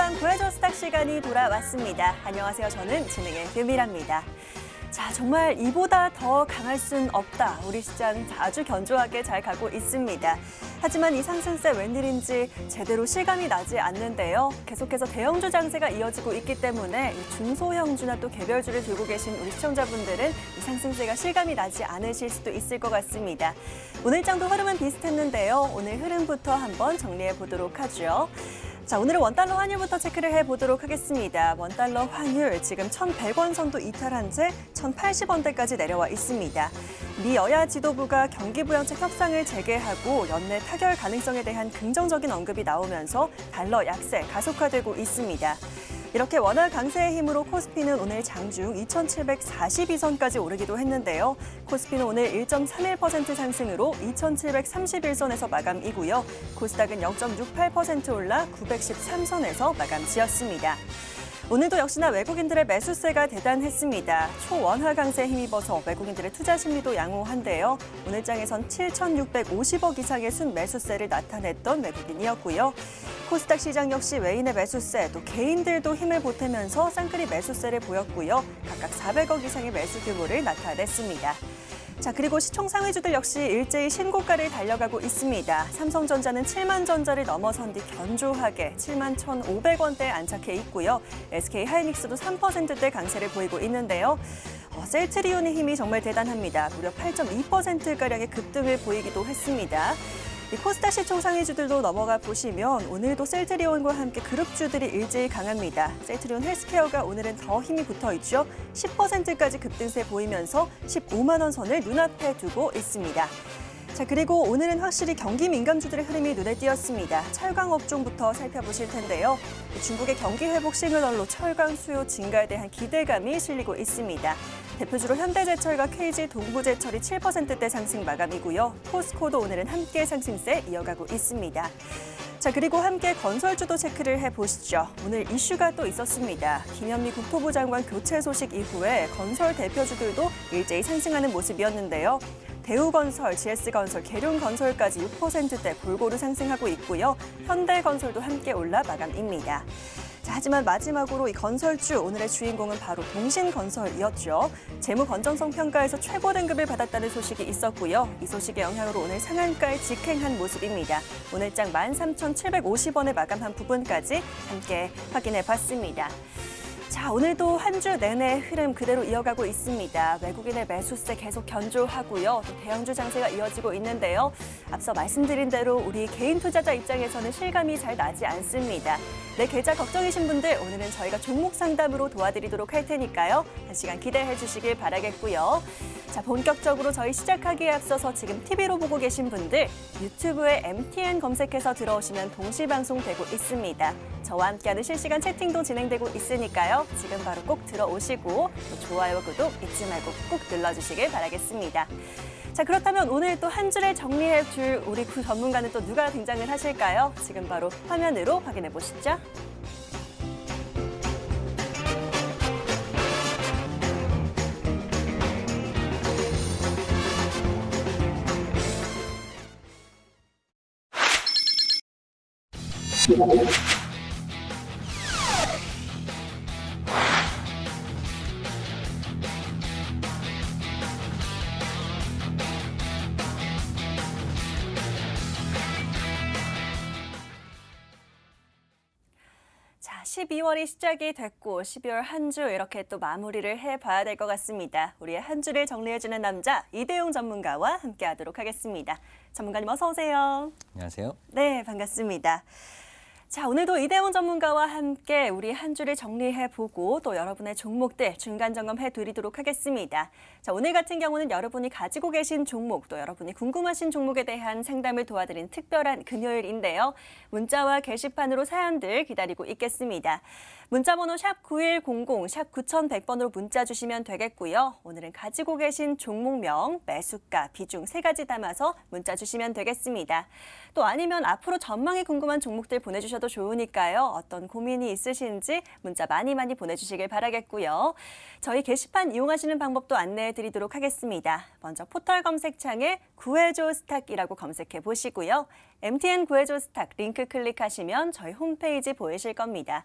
밤 구해줘 스탁 시간이 돌아왔습니다. 안녕하세요. 저는 진행의 유미라입니다. 자, 정말 이보다 더 강할 순 없다. 우리 시장 아주 견조하게 잘 가고 있습니다. 하지만 이 상승세 웬일인지 제대로 실감이 나지 않는데요. 계속해서 대형주 장세가 이어지고 있기 때문에 이 중소형주나 또 개별주를 들고 계신 우리 시청자분들은 이 상승세가 실감이 나지 않으실 수도 있을 것 같습니다. 오늘 장도 흐름은 비슷했는데요. 오늘 흐름부터 한번 정리해 보도록 하죠. 자, 오늘은 원달러 환율부터 체크를 해보도록 하겠습니다. 원달러 환율 지금 1,100원 선도 이탈한 채 1,080원대까지 내려와 있습니다. 미 여야 지도부가 경기부양책 협상을 재개하고 연내 타결 가능성에 대한 긍정적인 언급이 나오면서 달러 약세 가속화되고 있습니다. 이렇게 원화 강세의 힘으로 코스피는 오늘 장중 2,742선까지 오르기도 했는데요. 코스피는 오늘 1.31% 상승으로 2,731선에서 마감이고요. 코스닥은 0.68% 올라 913선에서 마감 지었습니다. 오늘도 역시나 외국인들의 매수세가 대단했습니다. 초원화 강세에 힘입어서 외국인들의 투자 심리도 양호한데요. 오늘 장에선 7,650억 이상의 순매수세를 나타냈던 외국인이었고요. 코스닥 시장 역시 외인의 매수세, 또 개인들도 힘을 보태면서 쌍끌이 매수세를 보였고요. 각각 400억 이상의 매수 규모를 나타냈습니다. 자, 그리고 시총 상위주들 역시 일제히 신고가를 달려가고 있습니다. 삼성전자는 7만 전자를 넘어선 뒤 견조하게 7만 1,500원대에 안착해 있고요. SK하이닉스도 3%대 강세를 보이고 있는데요. 셀트리온의 힘이 정말 대단합니다. 무려 8.2%가량의 급등을 보이기도 했습니다. 이 코스닥 시총 상위주들도 넘어가 보시면 오늘도 셀트리온과 함께 그룹주들이 일제히 강합니다. 셀트리온 헬스케어가 오늘은 더 힘이 붙어 있죠. 10%까지 급등세 보이면서 15만 원 선을 눈앞에 두고 있습니다. 자, 그리고 오늘은 확실히 경기 민감주들의 흐름이 눈에 띄었습니다. 철강 업종부터 살펴보실 텐데요. 중국의 경기 회복 시그널로 철강 수요 증가에 대한 기대감이 실리고 있습니다. 대표주로 현대제철과 KG 동부제철이 7%대 상승 마감이고요. 포스코도 오늘은 함께 상승세 이어가고 있습니다. 자, 그리고 함께 건설주도 체크를 해보시죠. 오늘 이슈가 또 있었습니다. 김현미 국토부 장관 교체 소식 이후에 건설 대표주들도 일제히 상승하는 모습이었는데요. 대우건설, GS건설, 계룡건설까지 6%대 골고루 상승하고 있고요. 현대건설도 함께 올라 마감입니다. 자, 하지만 마지막으로 이 건설주 오늘의 주인공은 바로 동신건설이었죠. 재무 건전성 평가에서 최고 등급을 받았다는 소식이 있었고요. 이 소식의 영향으로 오늘 상한가에 직행한 모습입니다. 오늘 장 13,750원에 마감한 부분까지 함께 확인해 봤습니다. 자, 오늘도 한 주 내내 흐름 그대로 이어가고 있습니다. 외국인의 매수세 계속 견조하고요. 또 대형주 장세가 이어지고 있는데요. 앞서 말씀드린 대로 우리 개인 투자자 입장에서는 실감이 잘 나지 않습니다. 내 계좌 걱정이신 분들 오늘은 저희가 종목 상담으로 도와드리도록 할 테니까요. 한 시간 기대해 주시길 바라겠고요. 자, 본격적으로 저희 시작하기에 앞서서 지금 TV로 보고 계신 분들 유튜브에 MTN 검색해서 들어오시면 동시방송 되고 있습니다. 저와 함께하는 실시간 채팅도 진행되고 있으니까요. 지금 바로 꼭 들어오시고 또 좋아요, 구독 잊지 말고 꼭 눌러주시길 바라겠습니다. 자, 그렇다면 오늘 또 한 주를 정리해 줄 우리 전문가는 또 누가 등장을 하실까요? 지금 바로 화면으로 확인해 보시죠. 자, 12월이 시작이 됐고 12월 한 주 이렇게 또 마무리를 해봐야 될 것 같습니다. 우리의 한 주를 정리해주는 남자 이대용 전문가와 함께하도록 하겠습니다. 전문가님 어서 오세요. 안녕하세요. 네, 반갑습니다. 자, 오늘도 이대용 전문가와 함께 우리 한 주를 정리해보고 또 여러분의 종목들 중간 점검해드리도록 하겠습니다. 자, 오늘 같은 경우는 여러분이 가지고 계신 종목 또 여러분이 궁금하신 종목에 대한 상담을 도와드린 특별한 금요일인데요. 문자와 게시판으로 사연들 기다리고 있겠습니다. 문자번호 샵 9100, 샵 9100번으로 문자 주시면 되겠고요. 오늘은 가지고 계신 종목명, 매수가, 비중 3가지 담아서 문자 주시면 되겠습니다. 또 아니면 앞으로 전망이 궁금한 종목들 보내주셔도 좋으니까요. 어떤 고민이 있으신지 문자 많이 보내주시길 바라겠고요. 저희 게시판 이용하시는 방법도 안내해드리도록 하겠습니다. 먼저 포털 검색창에 구해줘 스탁이라고 검색해 보시고요. MTN 구해줘 스탁 링크 클릭하시면 저희 홈페이지 보이실 겁니다.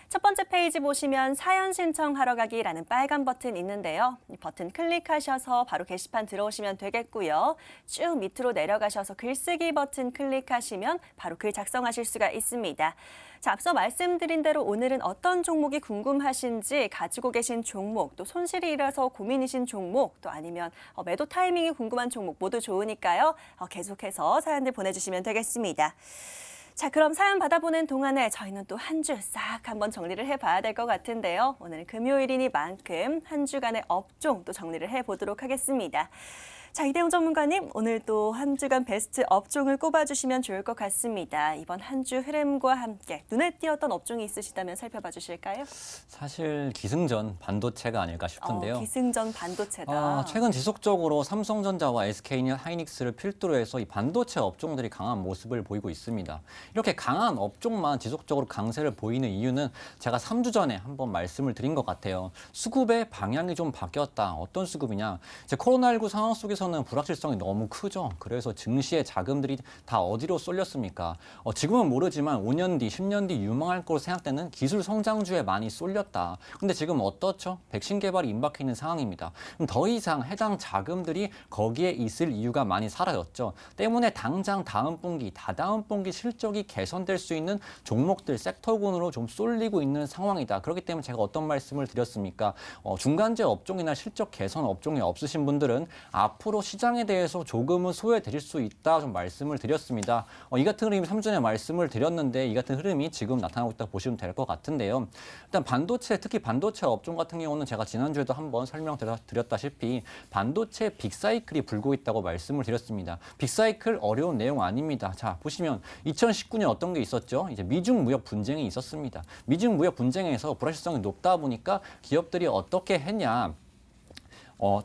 첫 번째 페이지 보시면 사연 신청하러 가기라는 빨간 버튼 있는데요. 이 버튼 클릭하셔서 바로 게시판 들어오시면 되겠고요. 쭉 밑으로 내려가셔서 글쓰기 버튼 클릭하시면 바로 글 작성하실 수가 있습니다. 자, 앞서 말씀드린 대로 오늘은 어떤 종목이 궁금하신지 가지고 계신 종목, 또 손실이 일어서 고민이신 종목, 또 아니면 매도 타이밍이 궁금한 종목 모두 좋으니까요. 계속해서 사연들 보내주시면 되겠습니다. 자, 그럼 사연 받아보는 동안에 저희는 또 한 주 싹 한번 정리를 해봐야 될 것 같은데요. 오늘은 금요일이니만큼 한 주간의 업종 또 정리를 해보도록 하겠습니다. 자, 이대용 전문가님, 오늘 또 한 주간 베스트 업종을 꼽아주시면 좋을 것 같습니다. 이번 한 주 흐름과 함께 눈에 띄었던 업종이 있으시다면 살펴봐 주실까요? 사실 기승전 반도체가 아닐까 싶은데요. 기승전 반도체다. 최근 지속적으로 삼성전자와 SK하이닉스를 필두로 해서 이 반도체 업종들이 강한 모습을 보이고 있습니다. 이렇게 강한 업종만 지속적으로 강세를 보이는 이유는 제가 3주 전에 한번 말씀을 드린 것 같아요. 수급의 방향이 좀 바뀌었다. 어떤 수급이냐? 이제 코로나19 상황 속에서는 불확실성이 너무 크죠. 그래서 증시의 자금들이 다 어디로 쏠렸습니까? 지금은 모르지만 5년 뒤, 10년 뒤 유망할 거로 생각되는 기술 성장주에 많이 쏠렸다. 근데 지금 어떻죠? 백신 개발이 임박해 있는 상황입니다. 그럼 더 이상 해당 자금들이 거기에 있을 이유가 많이 사라졌죠. 때문에 당장 다음 분기, 다다음 분기 실적이 개선될 수 있는 종목들, 섹터군으로 좀 쏠리고 있는 상황이다. 그렇기 때문에 제가 어떤 말씀을 드렸습니까? 중간재 업종이나 실적 개선 업종이 없으신 분들은 앞으로 시장에 대해서 조금은 소외되실 수 있다 좀 말씀을 드렸습니다. 이 같은 흐름이 3주 전에 말씀을 드렸는데 이 같은 흐름이 지금 나타나고 있다고 보시면 될 것 같은데요. 일단 반도체, 특히 반도체 업종 같은 경우는 제가 지난주에도 한번 설명드렸다시피 반도체 빅사이클이 불고 있다고 말씀을 드렸습니다. 빅사이클 어려운 내용 아닙니다. 자, 보시면 2019년 어떤 게 있었죠? 이제 미중 무역 분쟁이 있었습니다. 미중 무역 분쟁에서 불확실성이 높다 보니까 기업들이 어떻게 했냐?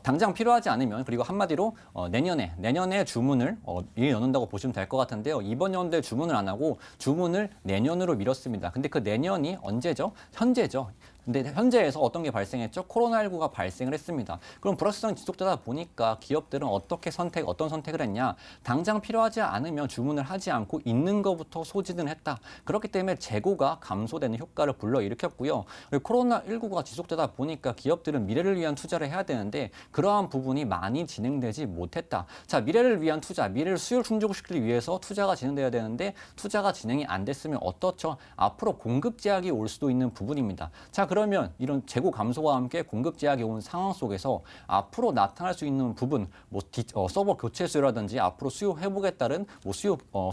당장 필요하지 않으면 그리고 한마디로 내년에 주문을 미리 넣는다고 보시면 될 것 같은데요. 이번 연도에 주문을 안 하고 주문을 내년으로 미뤘습니다. 근데 그 내년이 언제죠? 현재죠. 근데 현재에서 어떤 게 발생했죠? 코로나19가 발생을 했습니다. 그럼 불확실성이 지속되다 보니까 기업들은 어떤 선택을 했냐? 당장 필요하지 않으면 주문을 하지 않고 있는 것부터 소진을 했다. 그렇기 때문에 재고가 감소되는 효과를 불러일으켰고요. 그리고 코로나19가 지속되다 보니까 기업들은 미래를 위한 투자를 해야 되는데 그러한 부분이 많이 진행되지 못했다. 자, 미래를 위한 투자, 미래를 수요를 충족시키기 위해서 투자가 진행돼야 되는데 투자가 진행이 안 됐으면 어떻죠? 앞으로 공급 제약이 올 수도 있는 부분입니다. 자, 그러면 이런 재고 감소와 함께 공급 제약이 온 상황 속에서 앞으로 나타날 수 있는 부분, 서버 교체 수요라든지 앞으로 수요 회복에 따른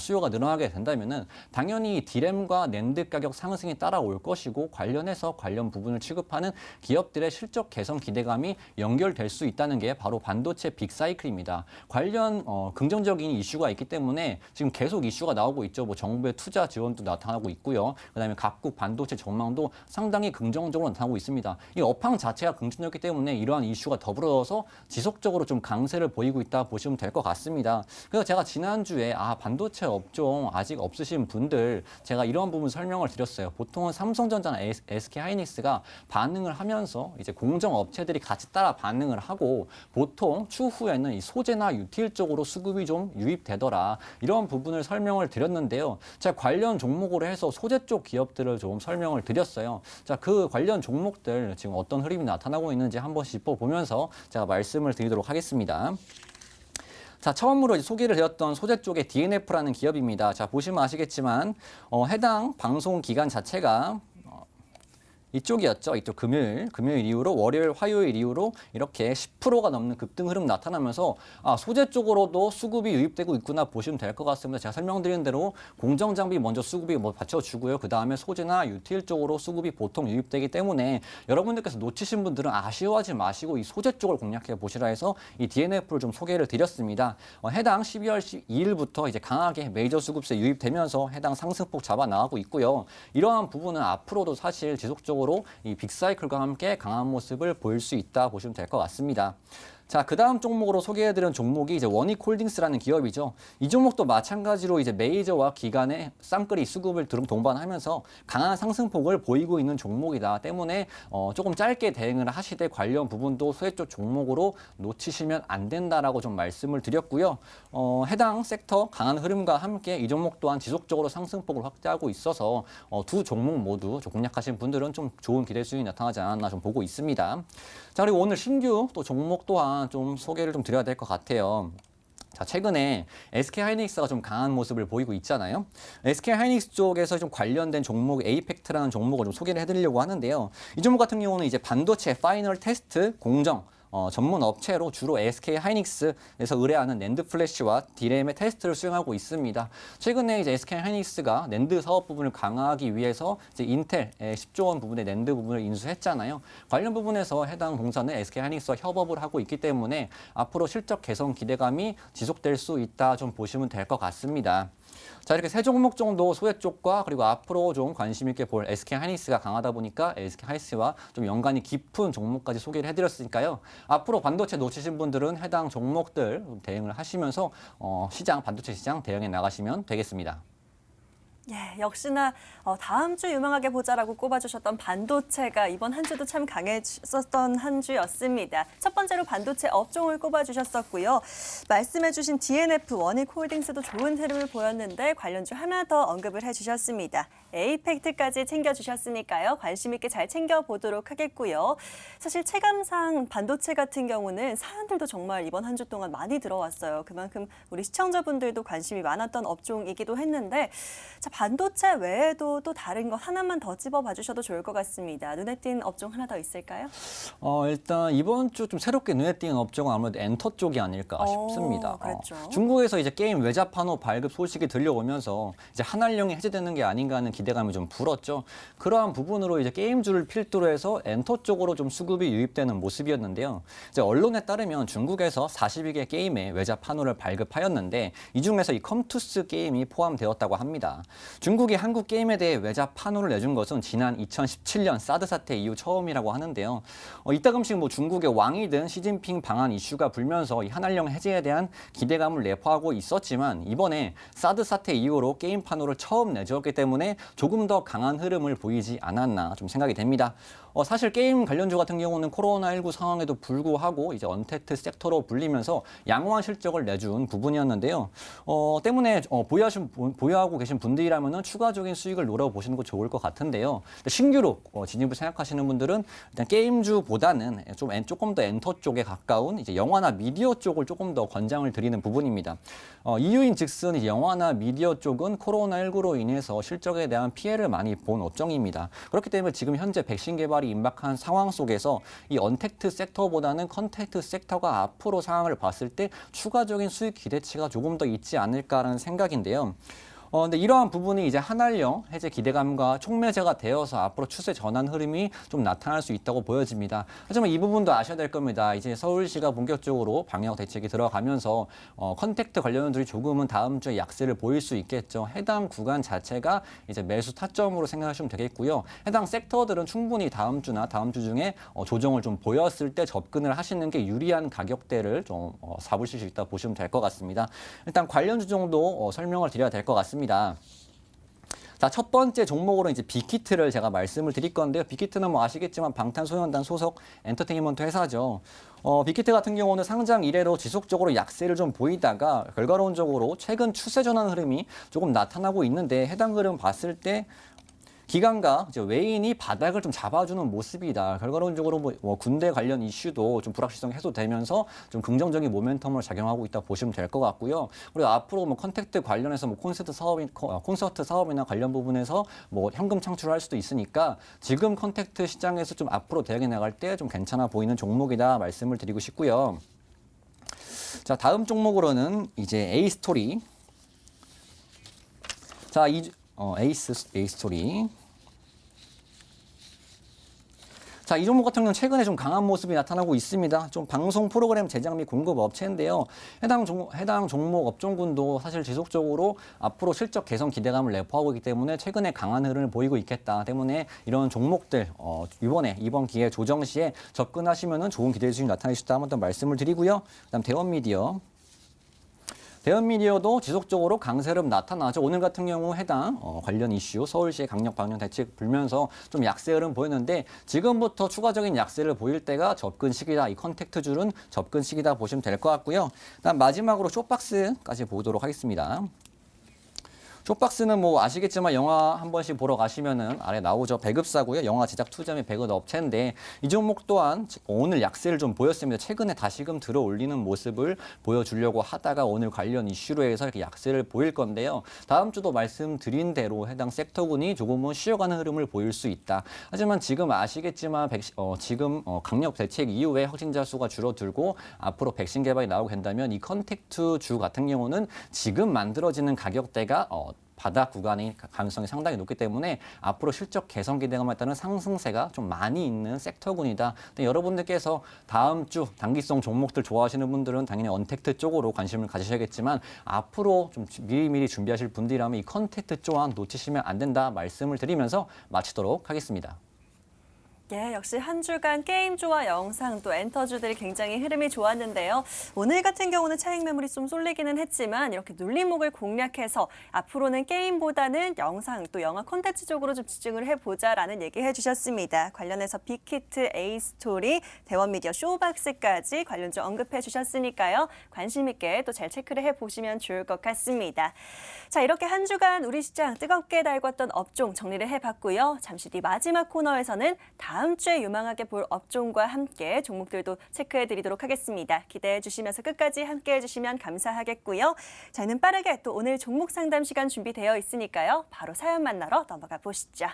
수요가 늘어나게 된다면은 당연히 디램과 낸드 가격 상승이 따라올 것이고 관련해서 관련 부분을 취급하는 기업들의 실적 개선 기대감이 연결될 수 있다는 게 바로 반도체 빅사이클입니다. 관련 긍정적인 이슈가 있기 때문에 지금 계속 이슈가 나오고 있죠. 정부의 투자 지원도 나타나고 있고요. 그다음에 각국 반도체 전망도 상당히 긍정적으로 나타나고 있습니다. 이 업황 자체가 긍정적이기 때문에 이러한 이슈가 더불어서 지속적으로 좀 강세를 보이고 있다 보시면 될 것 같습니다. 그래서 제가 지난주에 반도체 업종 아직 없으신 분들 제가 이런 부분 설명을 드렸어요. 보통은 삼성전자나 SK하이닉스가 반응을 하면서 이제 공정 업체들이 같이 따라 반응을 하고 보통 추후에는 이 소재나 유틸 쪽으로 수급이 좀 유입되더라. 이런 부분을 설명을 드렸는데요. 제가 관련 종목으로 해서 소재 쪽 기업들을 좀 설명을 드렸어요. 자, 그 관련 종목들 지금 어떤 흐름이 나타나고 있는지 한번 짚어보면서 제가 말씀을 드리도록 하겠습니다. 자, 처음으로 소개를 드렸던 소재 쪽의 DNF라는 기업입니다. 자, 보시면 아시겠지만 해당 방송 기간 자체가 이쪽이었죠. 이쪽 금요일 이후로 월요일, 화요일 이후로 이렇게 10%가 넘는 급등 흐름 나타나면서 소재 쪽으로도 수급이 유입되고 있구나 보시면 될 것 같습니다. 제가 설명드린 대로 공정장비 먼저 수급이 받쳐주고요. 그 다음에 소재나 유틸 쪽으로 수급이 보통 유입되기 때문에 여러분들께서 놓치신 분들은 아쉬워하지 마시고 이 소재 쪽을 공략해 보시라 해서 이 DNF를 좀 소개를 드렸습니다. 해당 12월 2일부터 이제 강하게 메이저 수급세 유입되면서 해당 상승폭 잡아 나가고 있고요. 이러한 부분은 앞으로도 사실 지속적으로 이 빅사이클과 함께 강한 모습을 보일 수 있다 보시면 될 것 같습니다. 자, 그 다음 종목으로 소개해드린 종목이 이제 원익홀딩스라는 기업이죠. 이 종목도 마찬가지로 이제 메이저와 기관의 쌍끌이 수급을 동반하면서 강한 상승폭을 보이고 있는 종목이다 때문에 조금 짧게 대응을 하시되 관련 부분도 소외 쪽 종목으로 놓치시면 안 된다라고 좀 말씀을 드렸고요. 해당 섹터 강한 흐름과 함께 이 종목 또한 지속적으로 상승폭을 확대하고 있어서 두 종목 모두 공략하신 분들은 좀 좋은 기대 수익이 나타나지 않았나 좀 보고 있습니다. 자, 그리고 오늘 신규 또 종목 또한 좀 소개를 좀 드려야 될 것 같아요. 자, 최근에 SK하이닉스가 좀 강한 모습을 보이고 있잖아요. SK하이닉스 쪽에서 좀 관련된 종목 에이펙트라는 종목을 좀 소개를 해드리려고 하는데요. 이 종목 같은 경우는 이제 반도체 파이널 테스트 공정 전문 업체로 주로 SK하이닉스에서 의뢰하는 낸드 플래시와 디램의 테스트를 수행하고 있습니다. 최근에 이제 SK하이닉스가 낸드 사업 부분을 강화하기 위해서 이제 인텔 10조 원 부분의 낸드 부분을 인수했잖아요. 관련 부분에서 해당 동사는 SK하이닉스와 협업을 하고 있기 때문에 앞으로 실적 개선 기대감이 지속될 수 있다 좀 보시면 될 것 같습니다. 자, 이렇게 세 종목 정도 소외 쪽과 그리고 앞으로 좀 관심 있게 볼 SK하이닉스가 강하다 보니까 SK하이닉스와 좀 연관이 깊은 종목까지 소개를 해드렸으니까요. 앞으로 반도체 놓치신 분들은 해당 종목들 대응을 하시면서 반도체 시장 대응해 나가시면 되겠습니다. 예, 역시나 다음 주 유망하게 보자라고 꼽아주셨던 반도체가 이번 한 주도 참 강했었던 한 주였습니다. 첫 번째로 반도체 업종을 꼽아주셨었고요. 말씀해주신 DNF 원익홀딩스도 좋은 흐름을 보였는데 관련주 하나 더 언급을 해주셨습니다. 에이펙트까지 챙겨주셨으니까요. 관심 있게 잘 챙겨보도록 하겠고요. 사실 체감상 반도체 같은 경우는 사연들도 정말 이번 한 주 동안 많이 들어왔어요. 그만큼 우리 시청자분들도 관심이 많았던 업종이기도 했는데 자, 반도체 외에도 또 다른 거 하나만 더 찝어봐 주셔도 좋을 것 같습니다. 눈에 띈 업종 하나 더 있을까요? 일단 이번 주 좀 새롭게 눈에 띄는 업종은 아무래도 엔터 쪽이 아닐까 싶습니다. 그렇죠. 중국에서 이제 게임 외자 판호 발급 소식이 들려오면서 이제 한알령이 해제되는 게 아닌가 하는 기대감이 좀 불었죠. 그러한 부분으로 이제 게임주를 필두로 해서 엔터 쪽으로 좀 수급이 유입되는 모습이었는데요. 이제 언론에 따르면 중국에서 42개 게임의 외자 판호를 발급하였는데 이 중에서 이 컴투스 게임이 포함되었다고 합니다. 중국이 한국 게임에 대해 외자 판호를 내준 것은 지난 2017년 사드 사태 이후 처음이라고 하는데요. 이따금씩 뭐 중국의 왕이든 시진핑 방한 이슈가 불면서 이 한알령 해제에 대한 기대감을 내포하고 있었지만 이번에 사드 사태 이후로 게임 판호를 처음 내주었기 때문에 조금 더 강한 흐름을 보이지 않았나 좀 생각이 됩니다. 사실 게임 관련주 같은 경우는 코로나19 상황에도 불구하고 이제 언택트 섹터로 불리면서 양호한 실적을 내준 부분이었는데요. 때문에 보유하고 계신 분들이라면은 추가적인 수익을 노려보시는 거 좋을 것 같은데요. 신규로 진입을 생각하시는 분들은 일단 게임주보다는 조금 더 엔터 쪽에 가까운 이제 영화나 미디어 쪽을 조금 더 권장을 드리는 부분입니다. 이유인 즉슨 이제 영화나 미디어 쪽은 코로나19로 인해서 실적에 대한 피해를 많이 본 업종입니다. 그렇기 때문에 지금 현재 백신 개발이 임박한 상황 속에서 이 언택트 섹터보다는 컨택트 섹터가 앞으로 상황을 봤을 때 추가적인 수익 기대치가 조금 더 있지 않을까라는 생각인데요. 근데 이러한 부분이 이제 한알령 해제 기대감과 촉매제가 되어서 앞으로 추세 전환 흐름이 좀 나타날 수 있다고 보여집니다. 하지만 이 부분도 아셔야 될 겁니다. 이제 서울시가 본격적으로 방역 대책이 들어가면서 컨택트 관련주들이 조금은 다음 주에 약세를 보일 수 있겠죠. 해당 구간 자체가 이제 매수 타점으로 생각하시면 되겠고요. 해당 섹터들은 충분히 다음 주나 다음 주 중에 조정을 좀 보였을 때 접근을 하시는 게 유리한 가격대를 좀 잡으실 수 있다 보시면 될 것 같습니다. 일단 관련주 정도 설명을 드려야 될 것 같습니다. 자, 첫 번째 종목으로 이제 빅히트를 제가 말씀을 드릴 건데요. 빅히트는 뭐 아시겠지만 방탄소년단 소속 엔터테인먼트 회사죠. 빅히트 같은 경우는 상장 이래로 지속적으로 약세를 좀 보이다가 결과론적으로 최근 추세 전환 흐름이 조금 나타나고 있는데 해당 흐름 봤을 때 기관과 이제 외인이 바닥을 좀 잡아주는 모습이다. 결과론적으로 뭐 군대 관련 이슈도 좀 불확실성 해소되면서 좀 긍정적인 모멘텀을 작용하고 있다 보시면 될 것 같고요. 그리고 앞으로 뭐 컨택트 관련해서 뭐 콘서트 사업이나 관련 부분에서 뭐 현금 창출을 할 수도 있으니까 지금 컨택트 시장에서 좀 앞으로 대응해 나갈 때 좀 괜찮아 보이는 종목이다 말씀을 드리고 싶고요. 자, 다음 종목으로는 이제 A스토리. 자, A스토리. 자, 이 종목 같은 경우는 최근에 좀 강한 모습이 나타나고 있습니다. 좀 방송 프로그램 제작 및 공급 업체인데요. 해당 종목 업종군도 사실 지속적으로 앞으로 실적 개선 기대감을 내포하고 있기 때문에 최근에 강한 흐름을 보이고 있겠다 때문에 이런 종목들 이번 기회 조정 시에 접근하시면은 좋은 기대 수준이 나타날 수 있다 한번 더 말씀을 드리고요. 그다음 대원미디어도 지속적으로 강세 흐름 나타나죠. 오늘 같은 경우 해당 관련 이슈 서울시의 강력 방역 대책 불면서 좀 약세 흐름 보였는데 지금부터 추가적인 약세를 보일 때가 접근 시기다. 이 컨택트줄은 접근 시기다 보시면 될 것 같고요. 그다음 마지막으로 쇼박스까지 보도록 하겠습니다. 쇼박스는 뭐 아시겠지만 영화 한 번씩 보러 가시면은 아래 나오죠. 배급사고요. 영화 제작 투자 및 배급 업체인데 이 종목 또한 오늘 약세를 좀 보였습니다. 최근에 다시금 들어 올리는 모습을 보여주려고 하다가 오늘 관련 이슈로 해서 이렇게 약세를 보일 건데요. 다음 주도 말씀드린 대로 해당 섹터군이 조금은 쉬어가는 흐름을 보일 수 있다. 하지만 지금 아시겠지만 지금 강력 대책 이후에 확진자 수가 줄어들고 앞으로 백신 개발이 나오게 된다면 이 컨택트 주 같은 경우는 지금 만들어지는 가격대가 바닥 구간의 가능성이 상당히 높기 때문에 앞으로 실적 개선 기대감에 따른 상승세가 좀 많이 있는 섹터군이다. 근데 여러분들께서 다음 주 단기성 종목들 좋아하시는 분들은 당연히 언택트 쪽으로 관심을 가지셔야겠지만 앞으로 좀 미리미리 준비하실 분들이라면 이 컨택트 또한 놓치시면 안 된다 말씀을 드리면서 마치도록 하겠습니다. 예, 역시 한 주간 게임주와 영상 또 엔터주들이 굉장히 흐름이 좋았는데요. 오늘 같은 경우는 차익 매물이 좀 쏠리기는 했지만 이렇게 눌림목을 공략해서 앞으로는 게임보다는 영상 또 영화 콘텐츠 쪽으로 좀 집중을 해보자라는 얘기 해주셨습니다. 관련해서 빅히트, A스토리, 대원미디어, 쇼박스까지 관련주 언급해 주셨으니까요. 관심 있게 또 잘 체크를 해보시면 좋을 것 같습니다. 자, 이렇게 한 주간 우리 시장 뜨겁게 달궜던 업종 정리를 해봤고요. 잠시 뒤 마지막 코너에서는 다음 주에 유망하게 볼 업종과 함께 종목들도 체크해 드리도록 하겠습니다. 기대해 주시면서 끝까지 함께 해주시면 감사하겠고요. 저희는 빠르게 또 오늘 종목 상담 시간 준비되어 있으니까요. 바로 사연 만나러 넘어가 보시죠.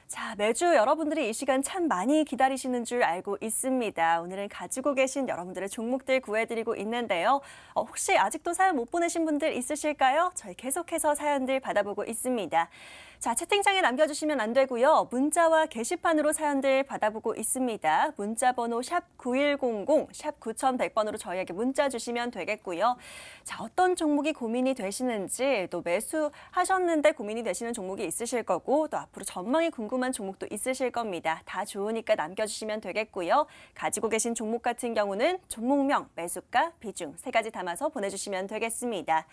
자, 매주 여러분들이 이 시간 참 많이 기다리시는 줄 알고 있습니다. 오늘은 가지고 계신 여러분들의 종목들 구해드리고 있는데요. 혹시 아직도 사연 못 보내신 분들 있으실까요? 저희 계속해서 사연들 받아보고 있습니다. 자, 채팅창에 남겨주시면 안 되고요. 문자와 게시판으로 사연들 받아보고 있습니다. 문자 번호 샵 9100, 샵 9100번으로 저희에게 문자 주시면 되겠고요. 자, 어떤 종목이 고민이 되시는지 또 매수하셨는데 고민이 되시는 종목이 있으실 거고 또 앞으로 전망이 궁금한 종목도 있으실 겁니다. 다 좋으니까 남겨주시면 되겠고요. 가지고 계신 종목 같은 경우는 종목명, 매수가, 비중 세 가지 담아서 보내주시면 되겠습니다.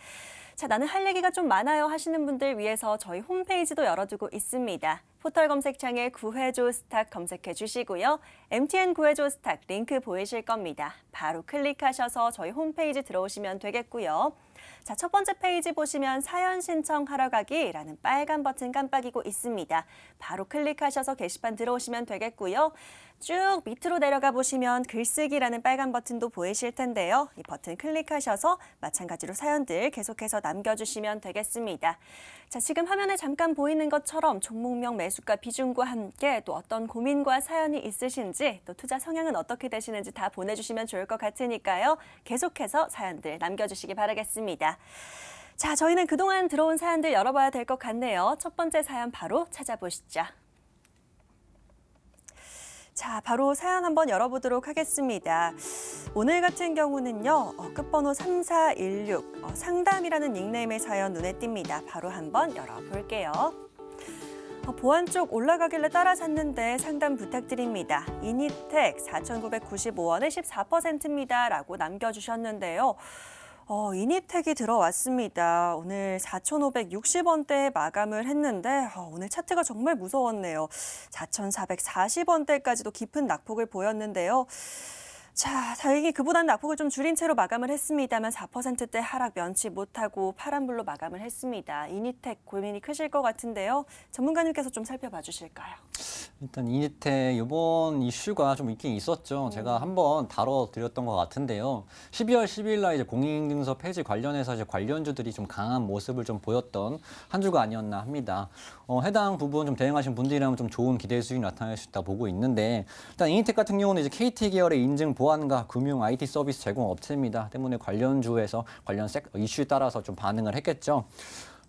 자, 나는 할 얘기가 좀 많아요 하시는 분들 위해서 저희 홈페이지도 열어두고 있습니다. 포털 검색창에 구해줘 스탁 검색해 주시고요. MTN 구해줘 스탁 링크 보이실 겁니다. 바로 클릭하셔서 저희 홈페이지 들어오시면 되겠고요. 자, 첫 번째 페이지 보시면 사연 신청하러 가기라는 빨간 버튼 깜빡이고 있습니다. 바로 클릭하셔서 게시판 들어오시면 되겠고요. 쭉 밑으로 내려가 보시면 글쓰기라는 빨간 버튼도 보이실 텐데요. 이 버튼 클릭하셔서 마찬가지로 사연들 계속해서 남겨주시면 되겠습니다. 자, 지금 화면에 잠깐 보이는 것처럼 종목명, 매수가, 비중과 함께 또 어떤 고민과 사연이 있으신지 또 투자 성향은 어떻게 되시는지 다 보내주시면 좋을 것 같으니까요. 계속해서 사연들 남겨주시기 바라겠습니다. 자, 저희는 그동안 들어온 사연들 열어봐야 될 것 같네요. 첫 번째 사연 바로 찾아보시죠. 자, 바로 사연 한번 열어보도록 하겠습니다. 오늘 같은 경우는요, 끝번호 3416, 상담이라는 닉네임의 사연 눈에 띕니다. 바로 한번 열어볼게요. 보안 쪽 올라가길래 따라 샀는데 상담 부탁드립니다. 이니텍 4,995원에 14%입니다. 라고 남겨주셨는데요. 이니텍이 들어왔습니다. 오늘 4,560원대에 마감을 했는데 오늘 차트가 정말 무서웠네요. 4,440원대까지도 깊은 낙폭을 보였는데요. 자, 다행히 그보다는 낙폭을 좀 줄인 채로 마감을 했습니다만 4%대 하락 면치 못하고 파란불로 마감을 했습니다. 이니텍 고민이 크실 것 같은데요. 전문가님께서 좀 살펴봐 주실까요? 일단 이니텍 이번 이슈가 좀 있긴 있었죠. 제가 한번 다뤄드렸던 것 같은데요. 12월 10일 날 이제 공인인증서 폐지 관련해서 이제 관련주들이 좀 강한 모습을 좀 보였던 한 주가 아니었나 합니다. 해당 부분 좀 대응하신 분들이라면 좀 좋은 기대 수익이 나타날 수 있다 보고 있는데 일단 이니텍 같은 경우는 이제 KT 계열의 인증 보안과 금융 IT 서비스 제공 업체입니다. 때문에 관련주에서 관련 이슈에 따라서 좀 반응을 했겠죠.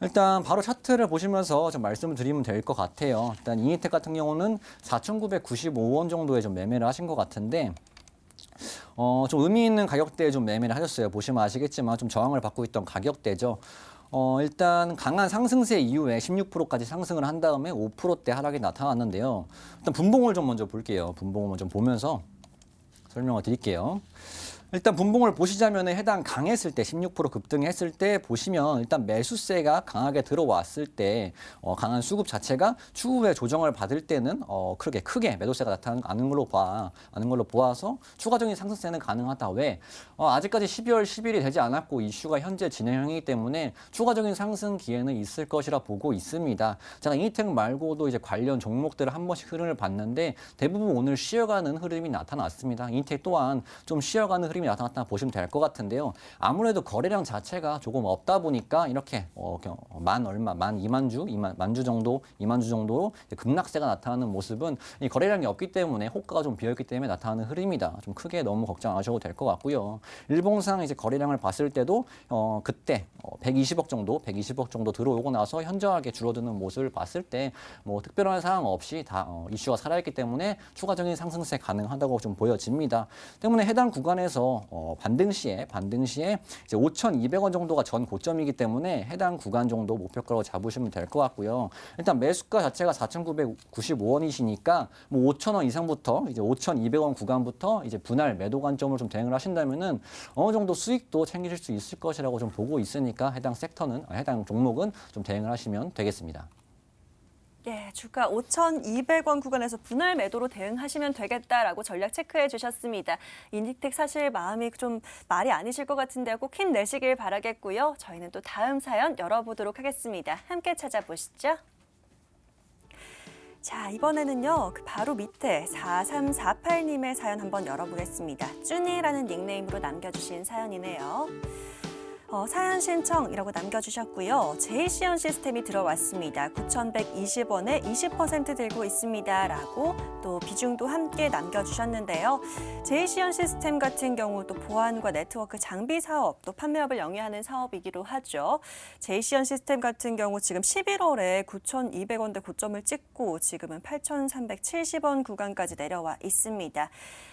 일단 바로 차트를 보시면서 좀 말씀을 드리면 될 것 같아요. 일단 이니텍 같은 경우는 4,995원 정도에 좀 매매를 하신 것 같은데 좀 의미 있는 가격대에 좀 매매를 하셨어요. 보시면 아시겠지만 좀 저항을 받고 있던 가격대죠. 일단 강한 상승세 이후에 16%까지 상승을 한 다음에 5%대 하락이 나타났는데요. 일단 분봉을 좀 먼저 볼게요. 분봉을 좀 보면서 설명을 드릴게요. 일단 분봉을 보시자면 해당 강했을 때 16% 급등했을 때 보시면 일단 매수세가 강하게 들어왔을 때 강한 수급 자체가 추후에 조정을 받을 때는 크게 매도세가 나타나는 걸로 보아서 추가적인 상승세는 가능하다. 왜? 아직까지 12월 10일이 되지 않았고 이슈가 현재 진행형이기 때문에 추가적인 상승 기회는 있을 것이라 보고 있습니다. 제가 이니텍 말고도 이제 관련 종목들을 한 번씩 흐름을 봤는데 대부분 오늘 쉬어가는 흐름이 나타났습니다. 이니텍 또한 좀 쉬어가는 흐름이 나타났다 보시면 될 것 같은데요. 아무래도 거래량 자체가 조금 없다 보니까 이렇게 만 2만 주 정도로 급락세가 나타나는 모습은 이 거래량이 없기 때문에 호가가 좀 비어있기 때문에 나타나는 흐름이다. 좀 크게 너무 걱정 안 하셔도 될 것 같고요. 일봉상 이제 거래량을 봤을 때도 그때 120억 정도 들어오고 나서 현저하게 줄어드는 모습을 봤을 때 뭐 특별한 사항 없이 다 이슈가 살아있기 때문에 추가적인 상승세 가능하다고 좀 보여집니다. 때문에 해당 구간에서 반등 시에 이제 5,200원 정도가 전 고점이기 때문에 해당 구간 정도 목표가로 잡으시면 될 것 같고요. 일단 매수가 자체가 4,995원이시니까 뭐 5,000원 이상부터 이제 5,200원 구간부터 이제 분할 매도 관점으로 좀 대응을 하신다면은 어느 정도 수익도 챙기실 수 있을 것이라고 좀 보고 있으니까 해당 종목은 좀 대응을 하시면 되겠습니다. 예, 주가 5,200원 구간에서 분할 매도로 대응하시면 되겠다라고 전략 체크해 주셨습니다. 이니텍 사실 마음이 좀 말이 아니실 것 같은데요. 꼭 힘내시길 바라겠고요. 저희는 또 다음 사연 열어보도록 하겠습니다. 함께 찾아보시죠. 자, 이번에는요. 그 바로 밑에 4348님의 사연 한번 열어보겠습니다. 쭈니라는 닉네임으로 남겨주신 사연이네요. 사연 신청이라고 남겨주셨고요. 제이시언 시스템이 들어왔습니다. 9,120원에 20% 들고 있습니다. 라고 또 비중도 함께 남겨주셨는데요. 제이시언 시스템 같은 경우 또 보안과 네트워크 장비 사업, 또 판매업을 영위하는 사업이기도 하죠. 제이시언 시스템 같은 경우 지금 11월에 9,200원대 고점을 찍고 지금은 8,370원 구간까지 내려와 있습니다.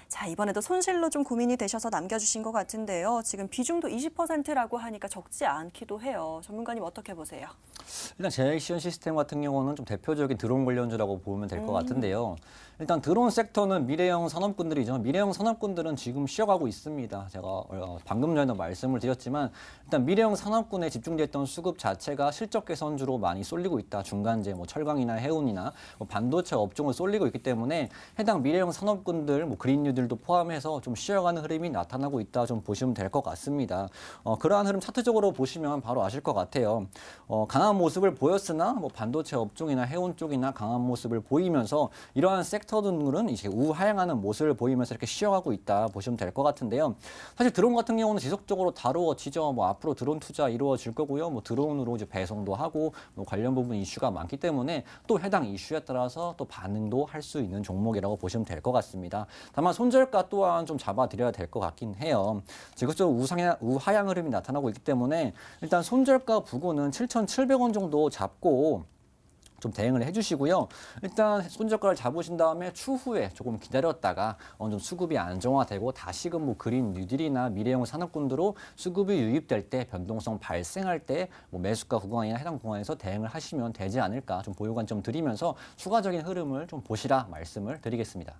자, 이번에도 손실로 좀 고민이 되셔서 남겨주신 것 같은데요. 지금 비중도 20%라고 하니까 적지 않기도 해요. 전문가님 어떻게 보세요? 일단 제이시언 시스템 같은 경우는 좀 대표적인 드론 관련주라고 보면 될 것 같은데요. 일단 드론 섹터는 미래형 산업군들이죠. 미래형 산업군들은 지금 쉬어가고 있습니다. 제가 방금 전에도 말씀을 드렸지만 일단 미래형 산업군에 집중됐던 수급 자체가 실적 개선주로 많이 쏠리고 있다. 중간재, 뭐 철강이나 해운이나 뭐 반도체 업종을 쏠리고 있기 때문에 해당 미래형 산업군들, 뭐 그린뉴들도 포함해서 좀 쉬어가는 흐름이 나타나고 있다. 좀 보시면 될 것 같습니다. 그러한 흐름 차트적으로 보시면 바로 아실 것 같아요. 강한 모습을 보였으나 뭐 반도체 업종이나 해운 쪽이나 강한 모습을 보이면서 이러한 섹터들은 이제 우하향하는 모습을 보이면서 이렇게 쉬어가고 있다 보시면 될 것 같은데요. 사실 드론 같은 경우는 지속적으로 다루어지죠. 뭐 앞으로 드론 투자 이루어질 거고요. 뭐 드론으로 이제 배송도 하고 뭐 관련 부분 이슈가 많기 때문에 또 해당 이슈에 따라서 또 반응도 할 수 있는 종목이라고 보시면 될 것 같습니다. 다만 손절가 또한 좀 잡아드려야 될 것 같긴 해요. 지금적으로 우하향 흐름이 나타나고 있기 때문에 일단 손절가 부근은 7,700원 정도 잡고 좀 대응을 해주시고요. 일단 손절가를 잡으신 다음에 추후에 조금 기다렸다가 어느 정도 수급이 안정화되고 다시금 뭐 그린 뉴딜이나 미래형 산업군으로 수급이 유입될 때 변동성 발생할 때 뭐 매수가 구간이나 해당 구간에서 대응을 하시면 되지 않을까 좀 보유 관점 드리면서 추가적인 흐름을 좀 보시라 말씀을 드리겠습니다.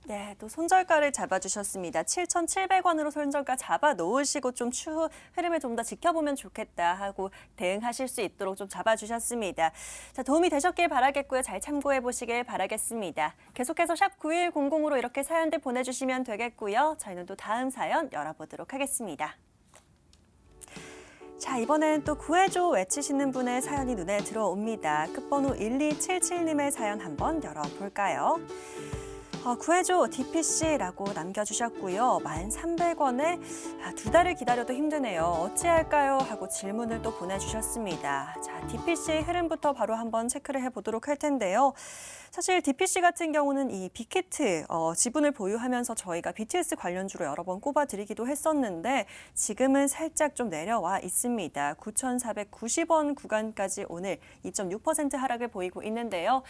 네, 또 손절가를 잡아주셨습니다. 7,700원으로 손절가 잡아 놓으시고 좀 추후 흐름을 좀 더 지켜보면 좋겠다 하고 대응하실 수 있도록 좀 잡아주셨습니다. 자, 도움이 되셨길 바라겠고요. 잘 참고해 보시길 바라겠습니다. 계속해서 샵 9100으로 이렇게 사연들 보내주시면 되겠고요. 저희는 또 다음 사연 열어보도록 하겠습니다. 자, 이번엔 또 구해줘 외치시는 분의 사연이 눈에 들어옵니다. 끝번호 1277님의 사연 한번 열어볼까요? 구해줘 DPC라고 남겨주셨고요. 1,300원에 두 달을 기다려도 힘드네요. 어찌할까요? 하고 질문을 또 보내주셨습니다. 자, DPC의 흐름부터 바로 한번 체크를 해보도록 할 텐데요. 사실 DPC 같은 경우는 이 빅히트 지분을 보유하면서 저희가 BTS 관련주로 여러 번 꼽아드리기도 했었는데 지금은 살짝 좀 내려와 있습니다. 9,490원 구간까지 오늘 2.6% 하락을 보이고 있는데요.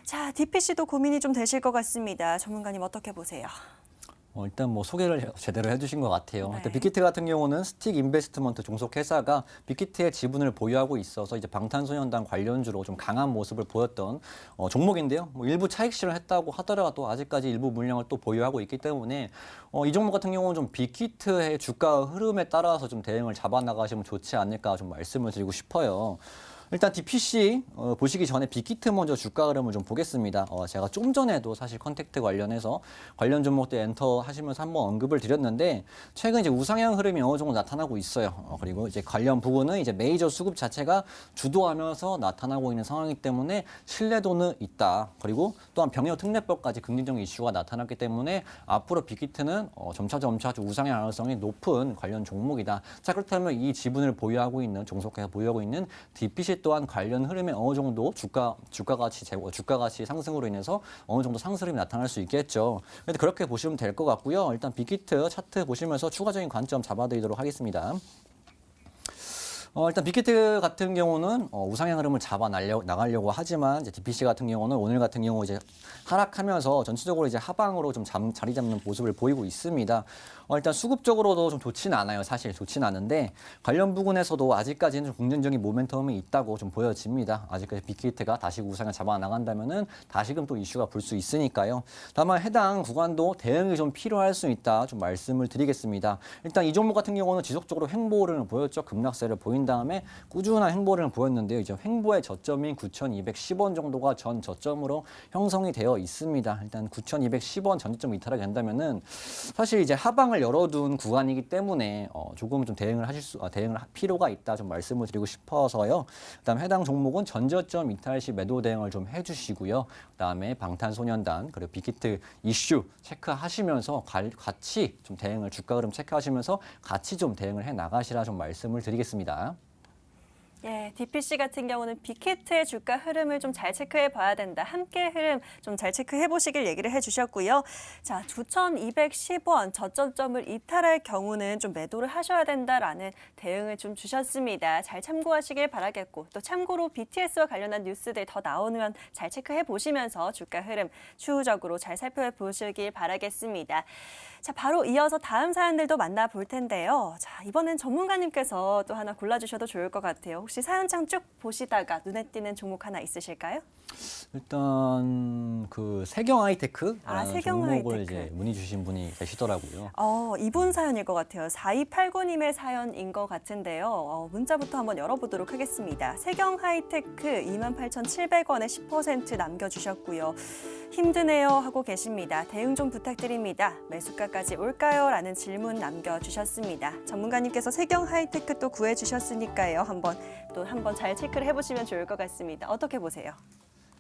자, DPC도 고민이 좀 되실 것 같습니다. 전문가님 어떻게 보세요? 일단 뭐 소개를 제대로 해주신 것 같아요. 네. 일단 빅히트 같은 경우는 스틱 인베스트먼트 종속 회사가 빅히트의 지분을 보유하고 있어서 이제 방탄소년단 관련주로 좀 강한 모습을 보였던 종목인데요. 뭐 일부 차익 실현을 했다고 하더라도 아직까지 일부 물량을 또 보유하고 있기 때문에 이 종목 같은 경우는 좀 빅히트의 주가 흐름에 따라서 좀 대응을 잡아 나가시면 좋지 않을까 좀 말씀을 드리고 싶어요. 일단 DPC 보시기 전에 빅히트 먼저 주가 흐름을 좀 보겠습니다. 제가 좀 전에도 사실 컨택트 관련해서 관련 종목들 엔터 하시면서 한번 언급을 드렸는데 최근 이제 우상향 흐름이 어느 정도 나타나고 있어요. 그리고 이제 관련 부분은 이제 메이저 수급 자체가 주도하면서 나타나고 있는 상황이기 때문에 신뢰도는 있다. 그리고 또한 병역 특례법까지 긍정적인 이슈가 나타났기 때문에 앞으로 빅히트는 점차 좀 우상향 가능성이 높은 관련 종목이다. 자, 그렇다면 이 지분을 보유하고 있는 종속회사 보유하고 있는 DPC 또한 관련 흐름에 어느 정도 주가 가치 상승으로 인해서 어느 정도 상승이 나타날 수 있겠죠. 그런데 그렇게 보시면 될 것 같고요. 일단 빅히트 차트 보시면서 추가적인 관점 잡아드리도록 하겠습니다. 일단 빅히트 같은 경우는 우상향 흐름을 나가려고 하지만 이제 DPC 같은 경우는 오늘 같은 경우 이제 하락하면서 전체적으로 이제 하방으로 좀 자리 잡는 모습을 보이고 있습니다. 일단 수급적으로도 좀 좋지는 않아요. 사실 좋지는 않은데 관련 부분에서도 아직까지는 좀 긍정적인 모멘텀이 있다고 좀 보여집니다. 아직까지 빅히트가 다시 우상을 잡아 나간다면은 다시금 또 이슈가 불 수 있으니까요. 다만 해당 구간도 대응이 좀 필요할 수 있다 좀 말씀을 드리겠습니다. 일단 이 종목 같은 경우는 지속적으로 횡보를 보였죠. 급락세를 보인 다음에 꾸준한 횡보를 보였는데요. 이제 횡보의 저점인 9,210원 정도가 전 저점으로 형성이 되어 있습니다. 일단 9,210원 전저점 이탈하게 된다면은 사실 이제 하방을 열어둔 구간이기 때문에 조금 좀 대응을 할 필요가 있다 좀 말씀을 드리고 싶어서요. 그다음 해당 종목은 전저점 이탈 시 매도 대응을 좀 해주시고요. 그다음에 방탄소년단 그리고 빅히트 이슈 체크하시면서 같이 좀 대응을 주가 흐름 체크하시면서 같이 좀 대응을 해 나가시라 좀 말씀을 드리겠습니다. 예, DPC 같은 경우는 빅히트의 주가 흐름을 좀 잘 체크해 봐야 된다. 함께 흐름 좀 잘 체크해 보시길 얘기를 해주셨고요. 자, 9,210원 저점점을 이탈할 경우는 좀 매도를 하셔야 된다라는 대응을 좀 주셨습니다. 잘 참고하시길 바라겠고 또 참고로 BTS와 관련한 뉴스들 더 나오면 잘 체크해 보시면서 주가 흐름 추후적으로 잘 살펴보시길 바라겠습니다. 자, 바로 이어서 다음 사연들도 만나볼 텐데요. 자, 이번엔 전문가님께서 또 하나 골라주셔도 좋을 것 같아요. 혹시 사연창 쭉 보시다가 눈에 띄는 종목 하나 있으실까요? 일단 그 세경 하이테크 세경 종목을 하이테크. 이제 문의 주신 분이 계시더라고요. 이분 사연일 것 같아요. 4289님의 사연인 것 같은데요. 문자부터 한번 열어보도록 하겠습니다. 세경 하이테크 28,700원에 10% 남겨주셨고요. 힘드네요 하고 계십니다. 대응 좀 부탁드립니다. 매수가까지 올까요? 라는 질문 남겨주셨습니다. 전문가님께서 세경 하이테크 또 구해주셨으니까요. 한번 잘 체크를 해보시면 좋을 것 같습니다. 어떻게 보세요?